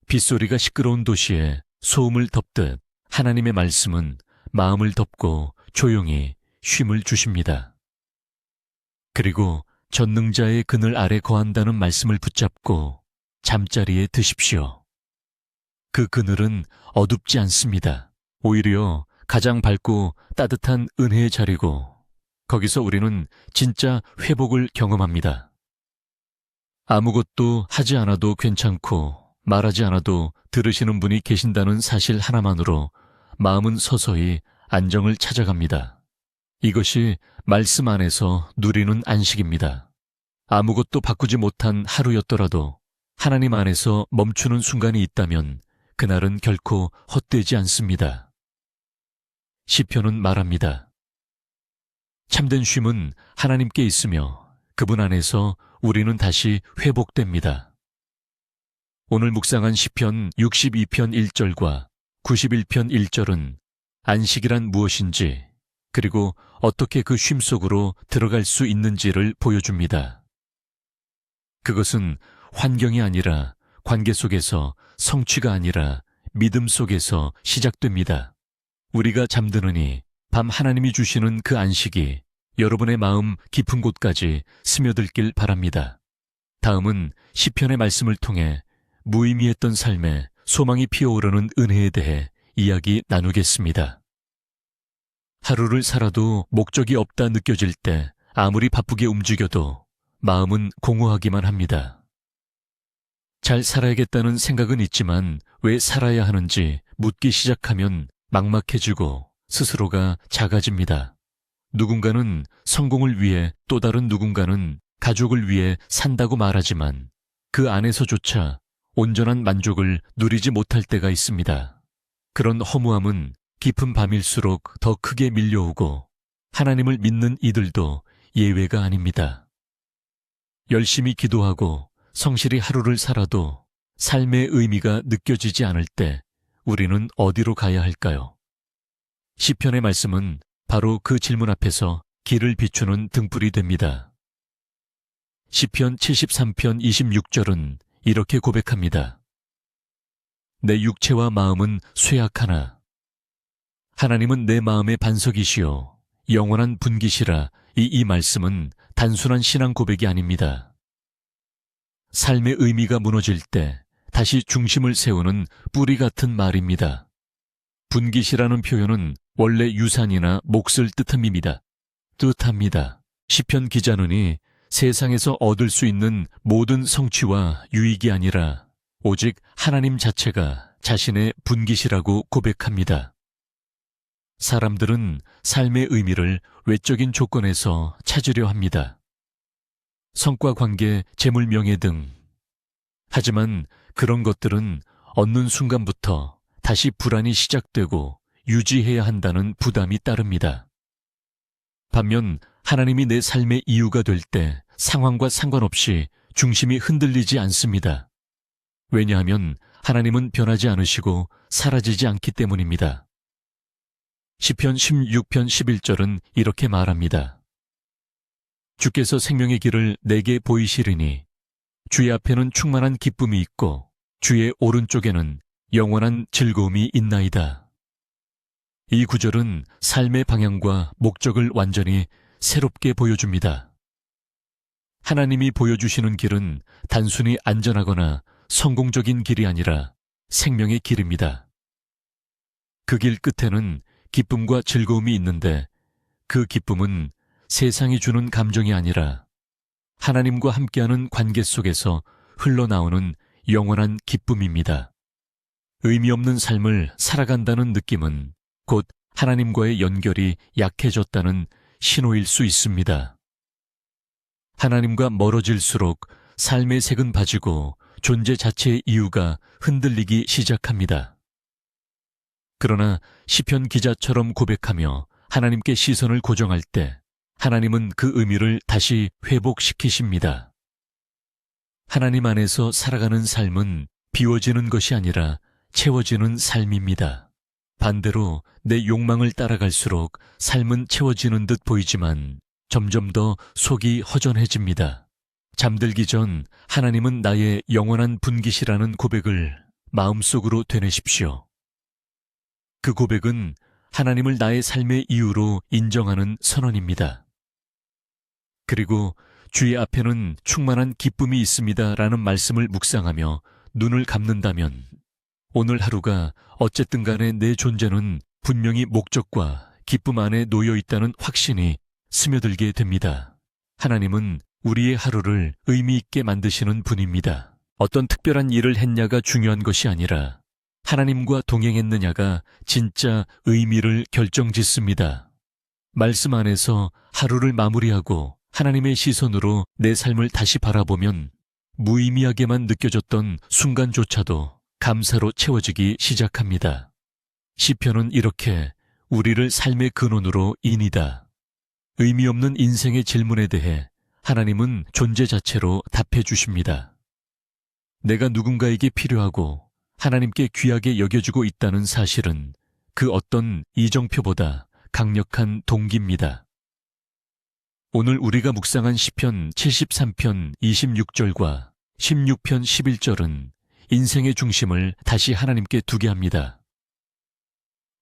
빗소리가 시끄러운 도시에 소음을 덮듯 하나님의 말씀은 마음을 덮고 조용히 쉼을 주십니다. 그리고 전능자의 그늘 아래 거한다는 말씀을 붙잡고 잠자리에 드십시오. 그 그늘은 어둡지 않습니다. 오히려 가장 밝고 따뜻한 은혜의 자리고 거기서 우리는 진짜 회복을 경험합니다. 아무것도 하지 않아도 괜찮고 말하지 않아도 들으시는 분이 계신다는 사실 하나만으로 마음은 서서히 안정을 찾아갑니다. 이것이 말씀 안에서 누리는 안식입니다. 아무것도 바꾸지 못한 하루였더라도 하나님 안에서 멈추는 순간이 있다면 그날은 결코 헛되지 않습니다. 시편은 말합니다. 참된 쉼은 하나님께 있으며 그분 안에서 우리는 다시 회복됩니다. 오늘 묵상한 시편 62편 1절과 91편 1절은 안식이란 무엇인지 그리고 어떻게 그 쉼 속으로 들어갈 수 있는지를 보여줍니다. 그것은 환경이 아니라 관계 속에서, 성취가 아니라 믿음 속에서 시작됩니다. 우리가 잠드느니 밤 하나님이 주시는 그 안식이 여러분의 마음 깊은 곳까지 스며들길 바랍니다. 다음은 시편의 말씀을 통해 무의미했던 삶에 소망이 피어오르는 은혜에 대해 이야기 나누겠습니다. 하루를 살아도 목적이 없다 느껴질 때 아무리 바쁘게 움직여도 마음은 공허하기만 합니다. 잘 살아야겠다는 생각은 있지만 왜 살아야 하는지 묻기 시작하면 막막해지고 스스로가 작아집니다. 누군가는 성공을 위해, 또 다른 누군가는 가족을 위해 산다고 말하지만 그 안에서조차 온전한 만족을 누리지 못할 때가 있습니다. 그런 허무함은 깊은 밤일수록 더 크게 밀려오고 하나님을 믿는 이들도 예외가 아닙니다. 열심히 기도하고 성실히 하루를 살아도 삶의 의미가 느껴지지 않을 때 우리는 어디로 가야 할까요? 시편의 말씀은 바로 그 질문 앞에서 길을 비추는 등불이 됩니다. 시편 73편 26절은 이렇게 고백합니다. 내 육체와 마음은 쇠약하나 하나님은 내 마음의 반석이시요 영원한 분기시라. 이 말씀은 단순한 신앙 고백이 아닙니다. 삶의 의미가 무너질 때 다시 중심을 세우는 뿌리 같은 말입니다. 분기시라는 표현은 원래 유산이나 몫을 뜻합니다. 시편 기자는이 세상에서 얻을 수 있는 모든 성취와 유익이 아니라 오직 하나님 자체가 자신의 분기시라고 고백합니다. 사람들은 삶의 의미를 외적인 조건에서 찾으려 합니다. 성과 관계, 재물 명예 등. 하지만 그런 것들은 얻는 순간부터 다시 불안이 시작되고 유지해야 한다는 부담이 따릅니다. 반면 하나님이 내 삶의 이유가 될 때 상황과 상관없이 중심이 흔들리지 않습니다. 왜냐하면 하나님은 변하지 않으시고 사라지지 않기 때문입니다. 시편 16편 11절은 이렇게 말합니다. 주께서 생명의 길을 내게 보이시리니 주의 앞에는 충만한 기쁨이 있고 주의 오른쪽에는 영원한 즐거움이 있나이다. 이 구절은 삶의 방향과 목적을 완전히 새롭게 보여줍니다. 하나님이 보여주시는 길은 단순히 안전하거나 성공적인 길이 아니라 생명의 길입니다. 그 길 끝에는 기쁨과 즐거움이 있는데 그 기쁨은 세상이 주는 감정이 아니라 하나님과 함께하는 관계 속에서 흘러나오는 영원한 기쁨입니다. 의미 없는 삶을 살아간다는 느낌은 곧 하나님과의 연결이 약해졌다는 신호일 수 있습니다. 하나님과 멀어질수록 삶의 색은 바지고 존재 자체의 이유가 흔들리기 시작합니다. 그러나 시편 기자처럼 고백하며 하나님께 시선을 고정할 때 하나님은 그 의미를 다시 회복시키십니다. 하나님 안에서 살아가는 삶은 비워지는 것이 아니라 채워지는 삶입니다. 반대로 내 욕망을 따라갈수록 삶은 채워지는 듯 보이지만 점점 더 속이 허전해집니다. 잠들기 전 하나님은 나의 영원한 분기시라는 고백을 마음속으로 되뇌십시오. 그 고백은 하나님을 나의 삶의 이유로 인정하는 선언입니다. 그리고 주의 앞에는 충만한 기쁨이 있습니다 라는 말씀을 묵상하며 눈을 감는다면 오늘 하루가 어쨌든 간에 내 존재는 분명히 목적과 기쁨 안에 놓여 있다는 확신이 스며들게 됩니다. 하나님은 우리의 하루를 의미 있게 만드시는 분입니다. 어떤 특별한 일을 했냐가 중요한 것이 아니라 하나님과 동행했느냐가 진짜 의미를 결정짓습니다. 말씀 안에서 하루를 마무리하고 하나님의 시선으로 내 삶을 다시 바라보면 무의미하게만 느껴졌던 순간조차도 감사로 채워지기 시작합니다. 시편은 이렇게 우리를 삶의 근원으로 인이다. 의미 없는 인생의 질문에 대해 하나님은 존재 자체로 답해 주십니다. 내가 누군가에게 필요하고 하나님께 귀하게 여겨지고 있다는 사실은 그 어떤 이정표보다 강력한 동기입니다. 오늘 우리가 묵상한 시편 73편 26절과 16편 11절은 인생의 중심을 다시 하나님께 두게 합니다.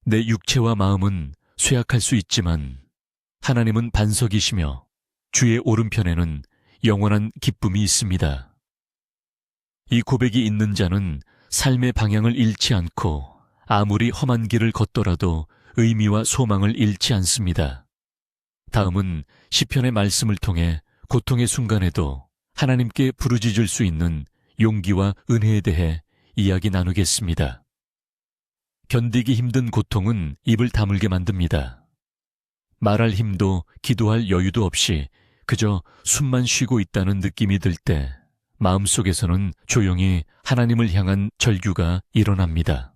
내 육체와 마음은 쇠약할 수 있지만 하나님은 반석이시며 주의 오른편에는 영원한 기쁨이 있습니다. 이 고백이 있는 자는 삶의 방향을 잃지 않고 아무리 험한 길을 걷더라도 의미와 소망을 잃지 않습니다. 다음은 시편의 말씀을 통해 고통의 순간에도 하나님께 부르짖을 수 있는 용기와 은혜에 대해 이야기 나누겠습니다. 견디기 힘든 고통은 입을 다물게 만듭니다. 말할 힘도 기도할 여유도 없이 그저 숨만 쉬고 있다는 느낌이 들 때 마음속에서는 조용히 하나님을 향한 절규가 일어납니다.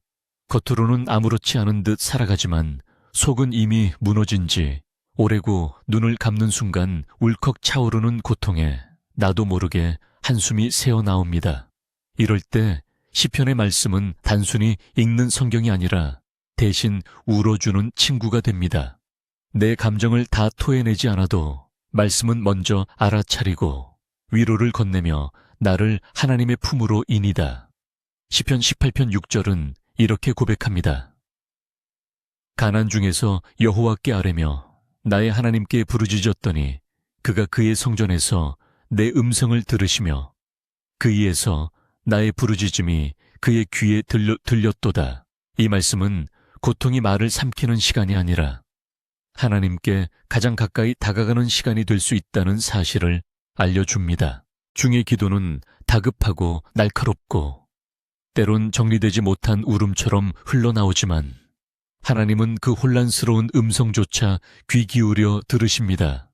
겉으로는 아무렇지 않은 듯 살아가지만 속은 이미 무너진 지 오래고 눈을 감는 순간 울컥 차오르는 고통에 나도 모르게 한숨이 새어나옵니다. 이럴 때 시편의 말씀은 단순히 읽는 성경이 아니라 대신 울어주는 친구가 됩니다. 내 감정을 다 토해내지 않아도 말씀은 먼저 알아차리고 위로를 건네며 나를 하나님의 품으로 인이다. 시편 18편 6절은 이렇게 고백합니다. 가난 중에서 여호와께 아뢰며 나의 하나님께 부르짖었더니 그가 그의 성전에서 내 음성을 들으시며 그 이에서 나의 부르짖음이 그의 귀에 들렸도다. 이 말씀은 고통이 말을 삼키는 시간이 아니라 하나님께 가장 가까이 다가가는 시간이 될 수 있다는 사실을 알려줍니다. 중의 기도는 다급하고 날카롭고 때론 정리되지 못한 울음처럼 흘러나오지만 하나님은 그 혼란스러운 음성조차 귀 기울여 들으십니다.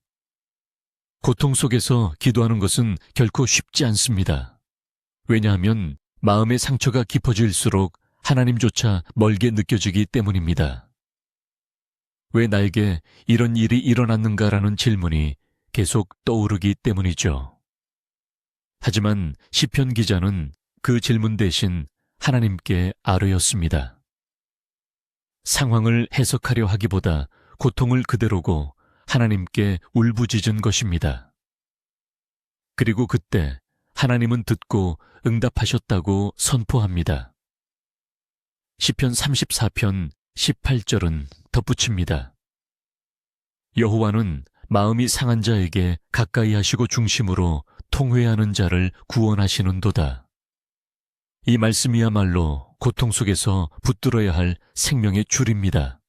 고통 속에서 기도하는 것은 결코 쉽지 않습니다. 왜냐하면 마음의 상처가 깊어질수록 하나님조차 멀게 느껴지기 때문입니다. 왜 나에게 이런 일이 일어났는가라는 질문이 계속 떠오르기 때문이죠. 하지만 시편 기자는 그 질문 대신 하나님께 아뢰었습니다. 상황을 해석하려 하기보다 고통을 그대로고 하나님께 울부짖은 것입니다. 그리고 그때 하나님은 듣고 응답하셨다고 선포합니다. 시편 34편 18절은 덧붙입니다. 여호와는 마음이 상한 자에게 가까이 하시고 중심으로 통회하는 자를 구원하시는도다. 이 말씀이야말로 고통 속에서 붙들어야 할 생명의 줄입니다.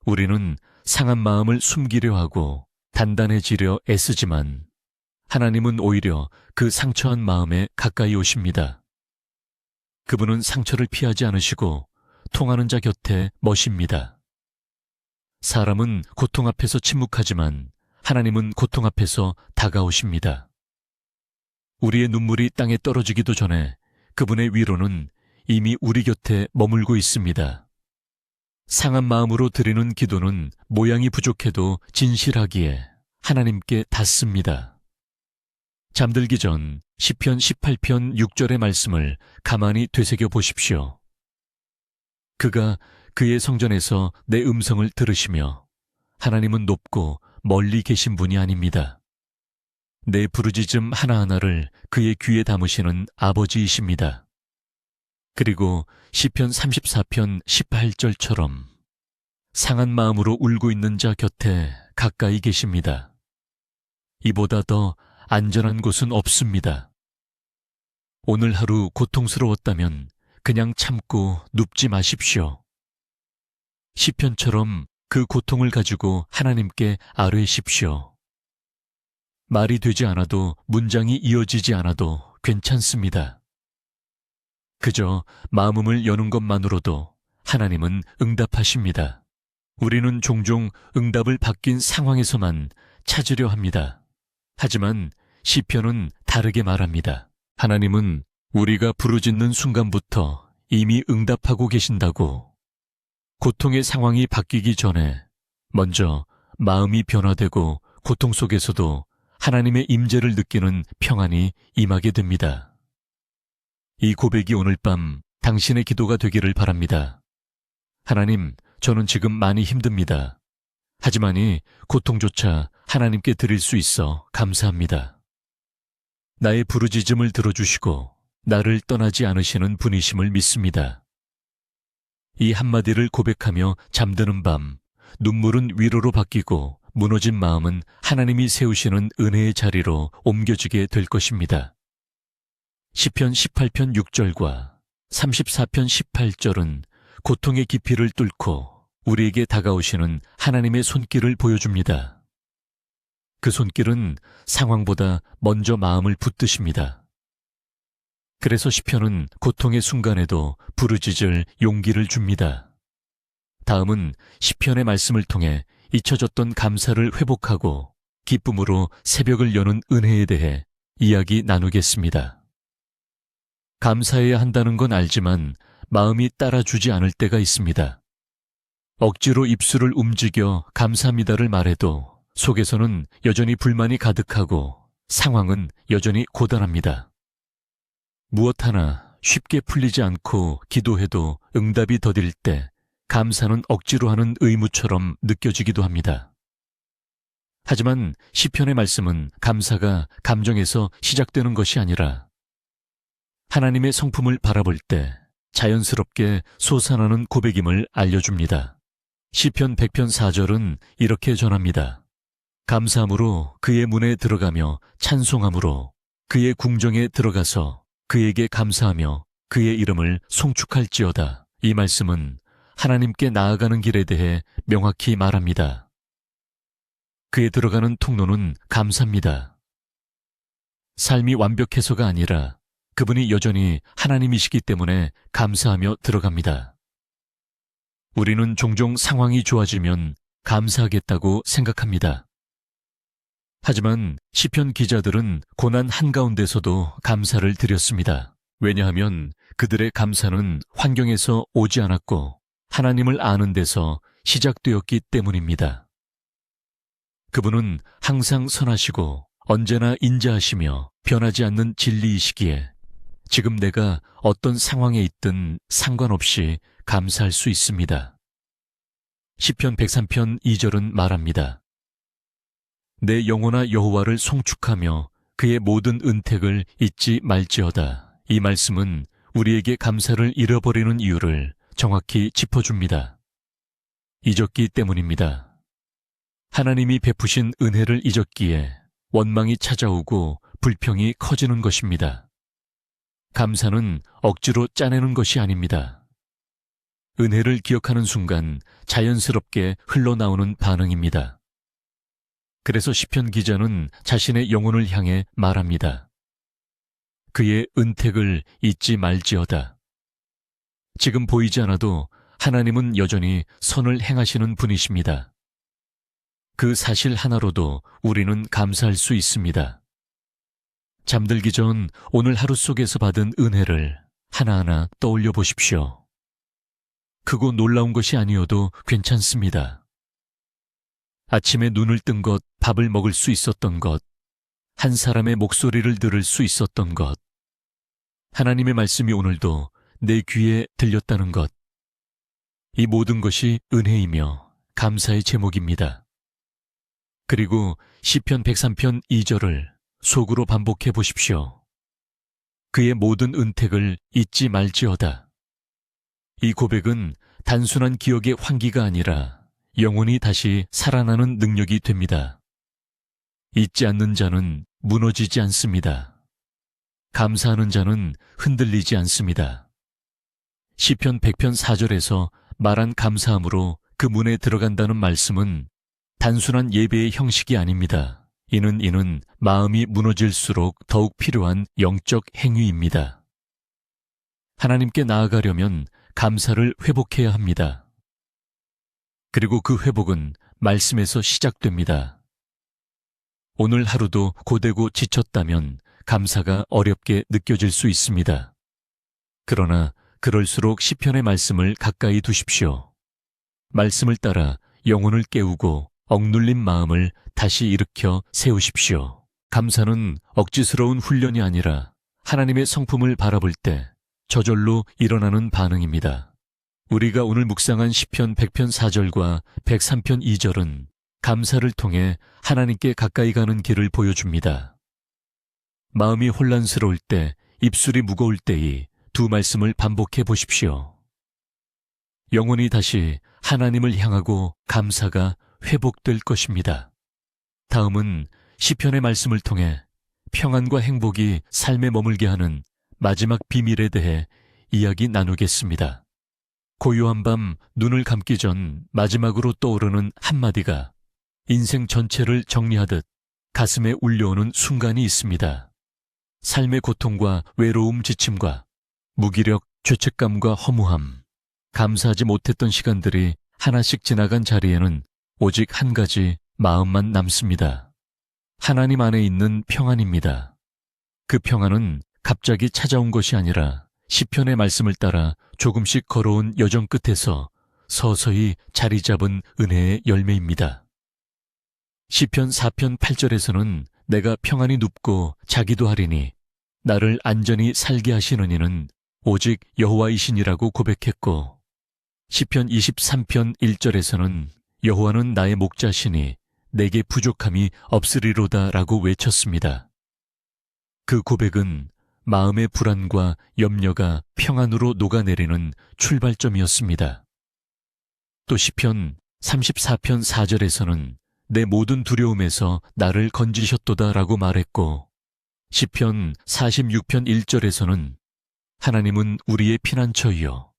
우리는 상한 마음을 숨기려 하고 단단해지려 애쓰지만 하나님은 오히려 그 상처한 마음에 가까이 오십니다. 그분은 상처를 피하지 않으시고 통하는 자 곁에 머십니다. 사람은 고통 앞에서 침묵하지만 하나님은 고통 앞에서 다가오십니다. 우리의 눈물이 땅에 떨어지기도 전에 그분의 위로는 이미 우리 곁에 머물고 있습니다. 상한 마음으로 드리는 기도는 모양이 부족해도 진실하기에 하나님께 닿습니다. 잠들기 전 시편 18편 6절의 말씀을 가만히 되새겨 보십시오. 그가 그의 성전에서 내 음성을 들으시며 하나님은 높고 멀리 계신 분이 아닙니다. 내 부르짖음 하나하나를 그의 귀에 담으시는 아버지이십니다. 그리고 시편 34편 18절처럼 상한 마음으로 울고 있는 자 곁에 가까이 계십니다. 이보다 더 안전한 곳은 없습니다. 오늘 하루 고통스러웠다면 그냥 참고 눕지 마십시오. 시편처럼 그 고통을 가지고 하나님께 아뢰십시오. 말이 되지 않아도 문장이 이어지지 않아도 괜찮습니다. 그저 마음을 여는 것만으로도 하나님은 응답하십니다. 우리는 종종 응답을 받긴 상황에서만 찾으려 합니다. 하지만 시편은 다르게 말합니다. 하나님은 우리가 부르짖는 순간부터 이미 응답하고 계신다고. 고통의 상황이 바뀌기 전에 먼저 마음이 변화되고 고통 속에서도 하나님의 임재를 느끼는 평안이 임하게 됩니다. 이 고백이 오늘 밤 당신의 기도가 되기를 바랍니다. 하나님, 저는 지금 많이 힘듭니다. 하지만 이 고통조차 하나님께 드릴 수 있어 감사합니다. 나의 부르짖음을 들어주시고 나를 떠나지 않으시는 분이심을 믿습니다. 이 한마디를 고백하며 잠드는 밤, 눈물은 위로로 바뀌고 무너진 마음은 하나님이 세우시는 은혜의 자리로 옮겨지게 될 것입니다. 시편 18편 6절과 34편 18절은 고통의 깊이를 뚫고 우리에게 다가오시는 하나님의 손길을 보여줍니다. 그 손길은 상황보다 먼저 마음을 붙드십니다. 그래서 시편은 고통의 순간에도 부르짖을 용기를 줍니다. 다음은 시편의 말씀을 통해 잊혀졌던 감사를 회복하고 기쁨으로 새벽을 여는 은혜에 대해 이야기 나누겠습니다. 감사해야 한다는 건 알지만 마음이 따라주지 않을 때가 있습니다. 억지로 입술을 움직여 감사합니다를 말해도 속에서는 여전히 불만이 가득하고 상황은 여전히 고단합니다. 무엇 하나 쉽게 풀리지 않고 기도해도 응답이 더딜 때 감사는 억지로 하는 의무처럼 느껴지기도 합니다. 하지만 시편의 말씀은 감사가 감정에서 시작되는 것이 아니라 하나님의 성품을 바라볼 때 자연스럽게 솟아나는 고백임을 알려줍니다. 시편 100편 4절은 이렇게 전합니다. 감사함으로 그의 문에 들어가며 찬송함으로 그의 궁정에 들어가서 그에게 감사하며 그의 이름을 송축할지어다. 이 말씀은 하나님께 나아가는 길에 대해 명확히 말합니다. 그에 들어가는 통로는 감사입니다. 삶이 완벽해서가 아니라 그분이 여전히 하나님이시기 때문에 감사하며 들어갑니다. 우리는 종종 상황이 좋아지면 감사하겠다고 생각합니다. 하지만 시편 기자들은 고난 한가운데서도 감사를 드렸습니다. 왜냐하면 그들의 감사는 환경에서 오지 않았고 하나님을 아는 데서 시작되었기 때문입니다. 그분은 항상 선하시고 언제나 인자하시며 변하지 않는 진리이시기에 지금 내가 어떤 상황에 있든 상관없이 감사할 수 있습니다. 시편 103편 2절은 말합니다. 내 영혼아 여호와를 송축하며 그의 모든 은택을 잊지 말지어다. 이 말씀은 우리에게 감사를 잃어버리는 이유를 정확히 짚어줍니다. 잊었기 때문입니다. 하나님이 베푸신 은혜를 잊었기에 원망이 찾아오고 불평이 커지는 것입니다. 감사는 억지로 짜내는 것이 아닙니다. 은혜를 기억하는 순간 자연스럽게 흘러나오는 반응입니다. 그래서 시편 기자는 자신의 영혼을 향해 말합니다. 그의 은택을 잊지 말지어다. 지금 보이지 않아도 하나님은 여전히 선을 행하시는 분이십니다. 그 사실 하나로도 우리는 감사할 수 있습니다. 잠들기 전 오늘 하루 속에서 받은 은혜를 하나하나 떠올려 보십시오. 크고 놀라운 것이 아니어도 괜찮습니다. 아침에 눈을 뜬 것, 밥을 먹을 수 있었던 것, 한 사람의 목소리를 들을 수 있었던 것, 하나님의 말씀이 오늘도 내 귀에 들렸다는 것, 이 모든 것이 은혜이며 감사의 제목입니다. 그리고 시편 103편 2절을 속으로 반복해 보십시오. 그의 모든 은택을 잊지 말지어다. 이 고백은 단순한 기억의 환기가 아니라 영혼이 다시 살아나는 능력이 됩니다. 잊지 않는 자는 무너지지 않습니다. 감사하는 자는 흔들리지 않습니다. 시편 100편 4절에서 말한 감사함으로 그 문에 들어간다는 말씀은 단순한 예배의 형식이 아닙니다. 이는 마음이 무너질수록 더욱 필요한 영적 행위입니다. 하나님께 나아가려면 감사를 회복해야 합니다. 그리고 그 회복은 말씀에서 시작됩니다. 오늘 하루도 고되고 지쳤다면 감사가 어렵게 느껴질 수 있습니다. 그러나 그럴수록 시편의 말씀을 가까이 두십시오. 말씀을 따라 영혼을 깨우고 억눌린 마음을 다시 일으켜 세우십시오. 감사는 억지스러운 훈련이 아니라 하나님의 성품을 바라볼 때 저절로 일어나는 반응입니다. 우리가 오늘 묵상한 시편 100편 4절과 103편 2절은 감사를 통해 하나님께 가까이 가는 길을 보여줍니다. 마음이 혼란스러울 때, 입술이 무거울 때의 두 말씀을 반복해 보십시오. 영혼이 다시 하나님을 향하고 감사가 회복될 것입니다. 다음은 시편의 말씀을 통해 평안과 행복이 삶에 머물게 하는 마지막 비밀에 대해 이야기 나누겠습니다. 고요한 밤 눈을 감기 전 마지막으로 떠오르는 한마디가 인생 전체를 정리하듯 가슴에 울려오는 순간이 있습니다. 삶의 고통과 외로움 지침과 무기력, 죄책감과 허무함, 감사하지 못했던 시간들이 하나씩 지나간 자리에는 오직 한 가지 마음만 남습니다. 하나님 안에 있는 평안입니다. 그 평안은 갑자기 찾아온 것이 아니라 시편의 말씀을 따라 조금씩 걸어온 여정 끝에서 서서히 자리 잡은 은혜의 열매입니다. 시편 4편 8절에서는 내가 평안히 눕고 자기도 하리니 나를 안전히 살게 하시는 이는 오직 여호와이시니라고 고백했고, 시편 23편 1절에서는 여호와는 나의 목자시니 내게 부족함이 없으리로다 라고 외쳤습니다. 그 고백은 마음의 불안과 염려가 평안으로 녹아내리는 출발점이었습니다. 또 시편 34편 4절에서는 내 모든 두려움에서 나를 건지셨도다 라고 말했고, 시편 46편 1절에서는 하나님은 우리의 피난처이요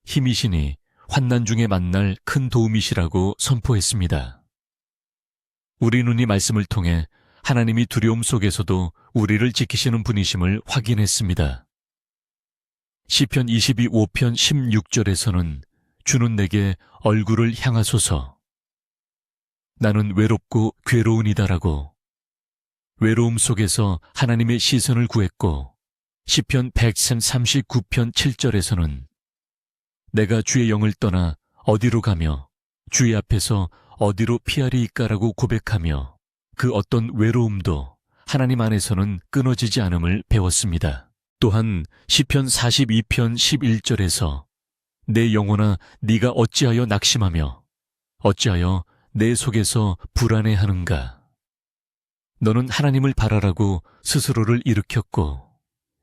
힘이시니 환난 중에 만날 큰 도움이시라고 선포했습니다. 우리 눈이 말씀을 통해 하나님이 두려움 속에서도 우리를 지키시는 분이심을 확인했습니다. 시편 22편 16절에서는 주는 내게 얼굴을 향하소서. 나는 외롭고 괴로운이다라고 외로움 속에서 하나님의 시선을 구했고, 시편 139편 7절에서는 내가 주의 영을 떠나 어디로 가며 주의 앞에서 어디로 피하리이까라고 고백하며 그 어떤 외로움도 하나님 안에서는 끊어지지 않음을 배웠습니다. 또한 시편 42편 11절에서 내 영혼아 네가 어찌하여 낙심하며 어찌하여 내 속에서 불안해하는가. 너는 하나님을 바라라고 스스로를 일으켰고,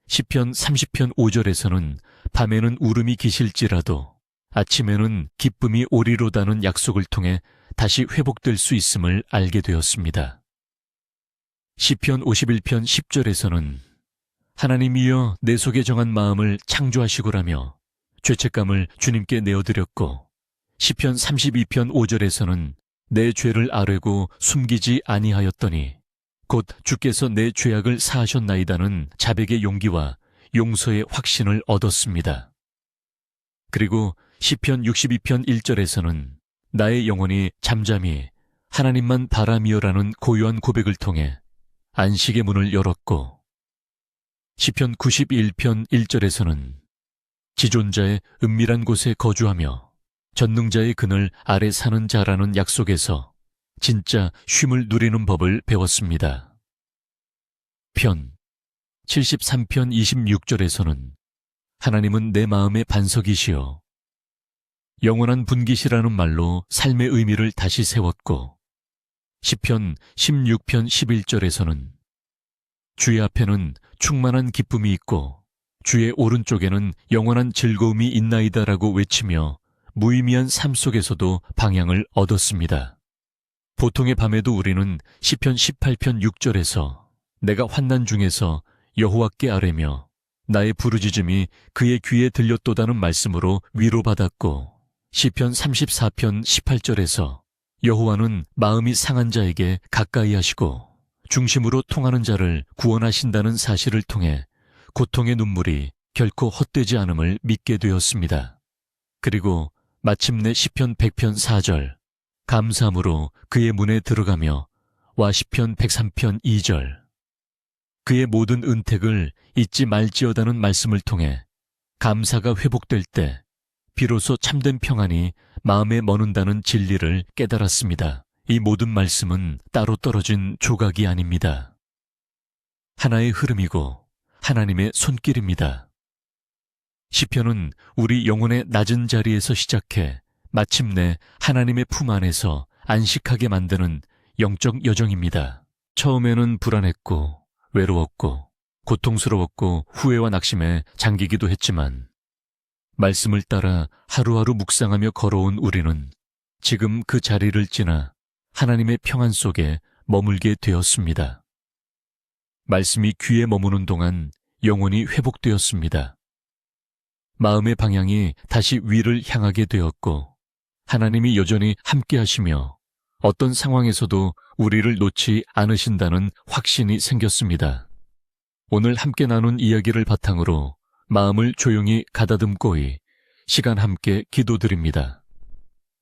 시편 30편 5절에서는 밤에는 울음이 기실지라도 아침에는 기쁨이 오리로다는 약속을 통해 다시 회복될 수 있음을 알게 되었습니다. 시편 51편 10절에서는 하나님이여 내 속에 정한 마음을 창조하시고라며 죄책감을 주님께 내어드렸고, 시편 32편 5절에서는 내 죄를 아뢰고 숨기지 아니하였더니 곧 주께서 내 죄악을 사하셨나이다는 자백의 용기와 용서의 확신을 얻었습니다. 그리고 시편 62편 1절에서는 나의 영혼이 잠잠히 하나님만 바라미어라는 고요한 고백을 통해 안식의 문을 열었고, 시편 91편 1절에서는 지존자의 은밀한 곳에 거주하며 전능자의 그늘 아래 사는 자라는 약속에서 진짜 쉼을 누리는 법을 배웠습니다. 편 73편 26절에서는 하나님은 내 마음의 반석이시여 영원한 분기시라는 말로 삶의 의미를 다시 세웠고, 시편 16편 11절에서는 주의 앞에는 충만한 기쁨이 있고 주의 오른쪽에는 영원한 즐거움이 있나이다라고 외치며 무의미한 삶 속에서도 방향을 얻었습니다. 보통의 밤에도 우리는 시편 18편 6절에서 내가 환난 중에서 여호와께 아뢰며 나의 부르짖음이 그의 귀에 들렸도다는 말씀으로 위로받았고, 시편 34편 18절에서 여호와는 마음이 상한 자에게 가까이 하시고 중심으로 통하는 자를 구원하신다는 사실을 통해 고통의 눈물이 결코 헛되지 않음을 믿게 되었습니다. 그리고 마침내 시편 100편 4절 감사함으로 그의 문에 들어가며 와 시편 103편 2절 그의 모든 은택을 잊지 말지어다는 말씀을 통해 감사가 회복될 때 비로소 참된 평안이 마음에 머문다는 진리를 깨달았습니다. 이 모든 말씀은 따로 떨어진 조각이 아닙니다. 하나의 흐름이고 하나님의 손길입니다. 시편은 우리 영혼의 낮은 자리에서 시작해 마침내 하나님의 품 안에서 안식하게 만드는 영적 여정입니다. 처음에는 불안했고 외로웠고 고통스러웠고 후회와 낙심에 잠기기도 했지만 말씀을 따라 하루하루 묵상하며 걸어온 우리는 지금 그 자리를 지나 하나님의 평안 속에 머물게 되었습니다. 말씀이 귀에 머무는 동안 영혼이 회복되었습니다. 마음의 방향이 다시 위를 향하게 되었고 하나님이 여전히 함께 하시며 어떤 상황에서도 우리를 놓지 않으신다는 확신이 생겼습니다. 오늘 함께 나눈 이야기를 바탕으로 마음을 조용히 가다듬고이 시간 함께 기도드립니다.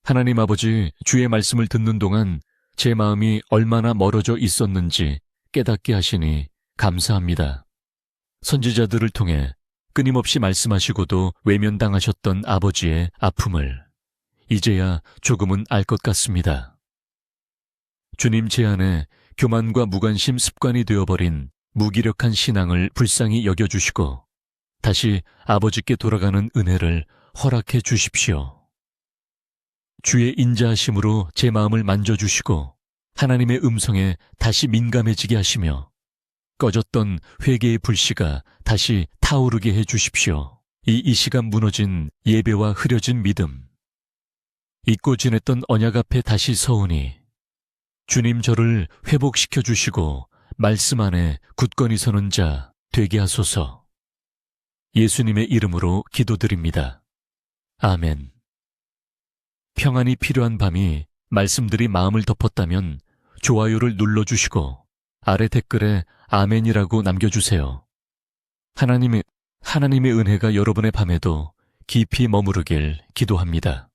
하나님 아버지, 주의 말씀을 듣는 동안 제 마음이 얼마나 멀어져 있었는지 깨닫게 하시니 감사합니다. 선지자들을 통해 끊임없이 말씀하시고도 외면당하셨던 아버지의 아픔을 이제야 조금은 알 것 같습니다. 주님 제 안에 교만과 무관심 습관이 되어버린 무기력한 신앙을 불쌍히 여겨주시고 다시 아버지께 돌아가는 은혜를 허락해 주십시오. 주의 인자하심으로 제 마음을 만져주시고 하나님의 음성에 다시 민감해지게 하시며 꺼졌던 회개의 불씨가 다시 타오르게 해 주십시오. 이 시간 무너진 예배와 흐려진 믿음, 잊고 지냈던 언약 앞에 다시 서오니 주님 저를 회복시켜 주시고 말씀 안에 굳건히 서는 자 되게 하소서. 예수님의 이름으로 기도드립니다. 아멘. 평안이 필요한 밤이 말씀들이 마음을 덮었다면 좋아요를 눌러주시고 아래 댓글에 아멘이라고 남겨주세요. 하나님의 은혜가 여러분의 밤에도 깊이 머무르길 기도합니다.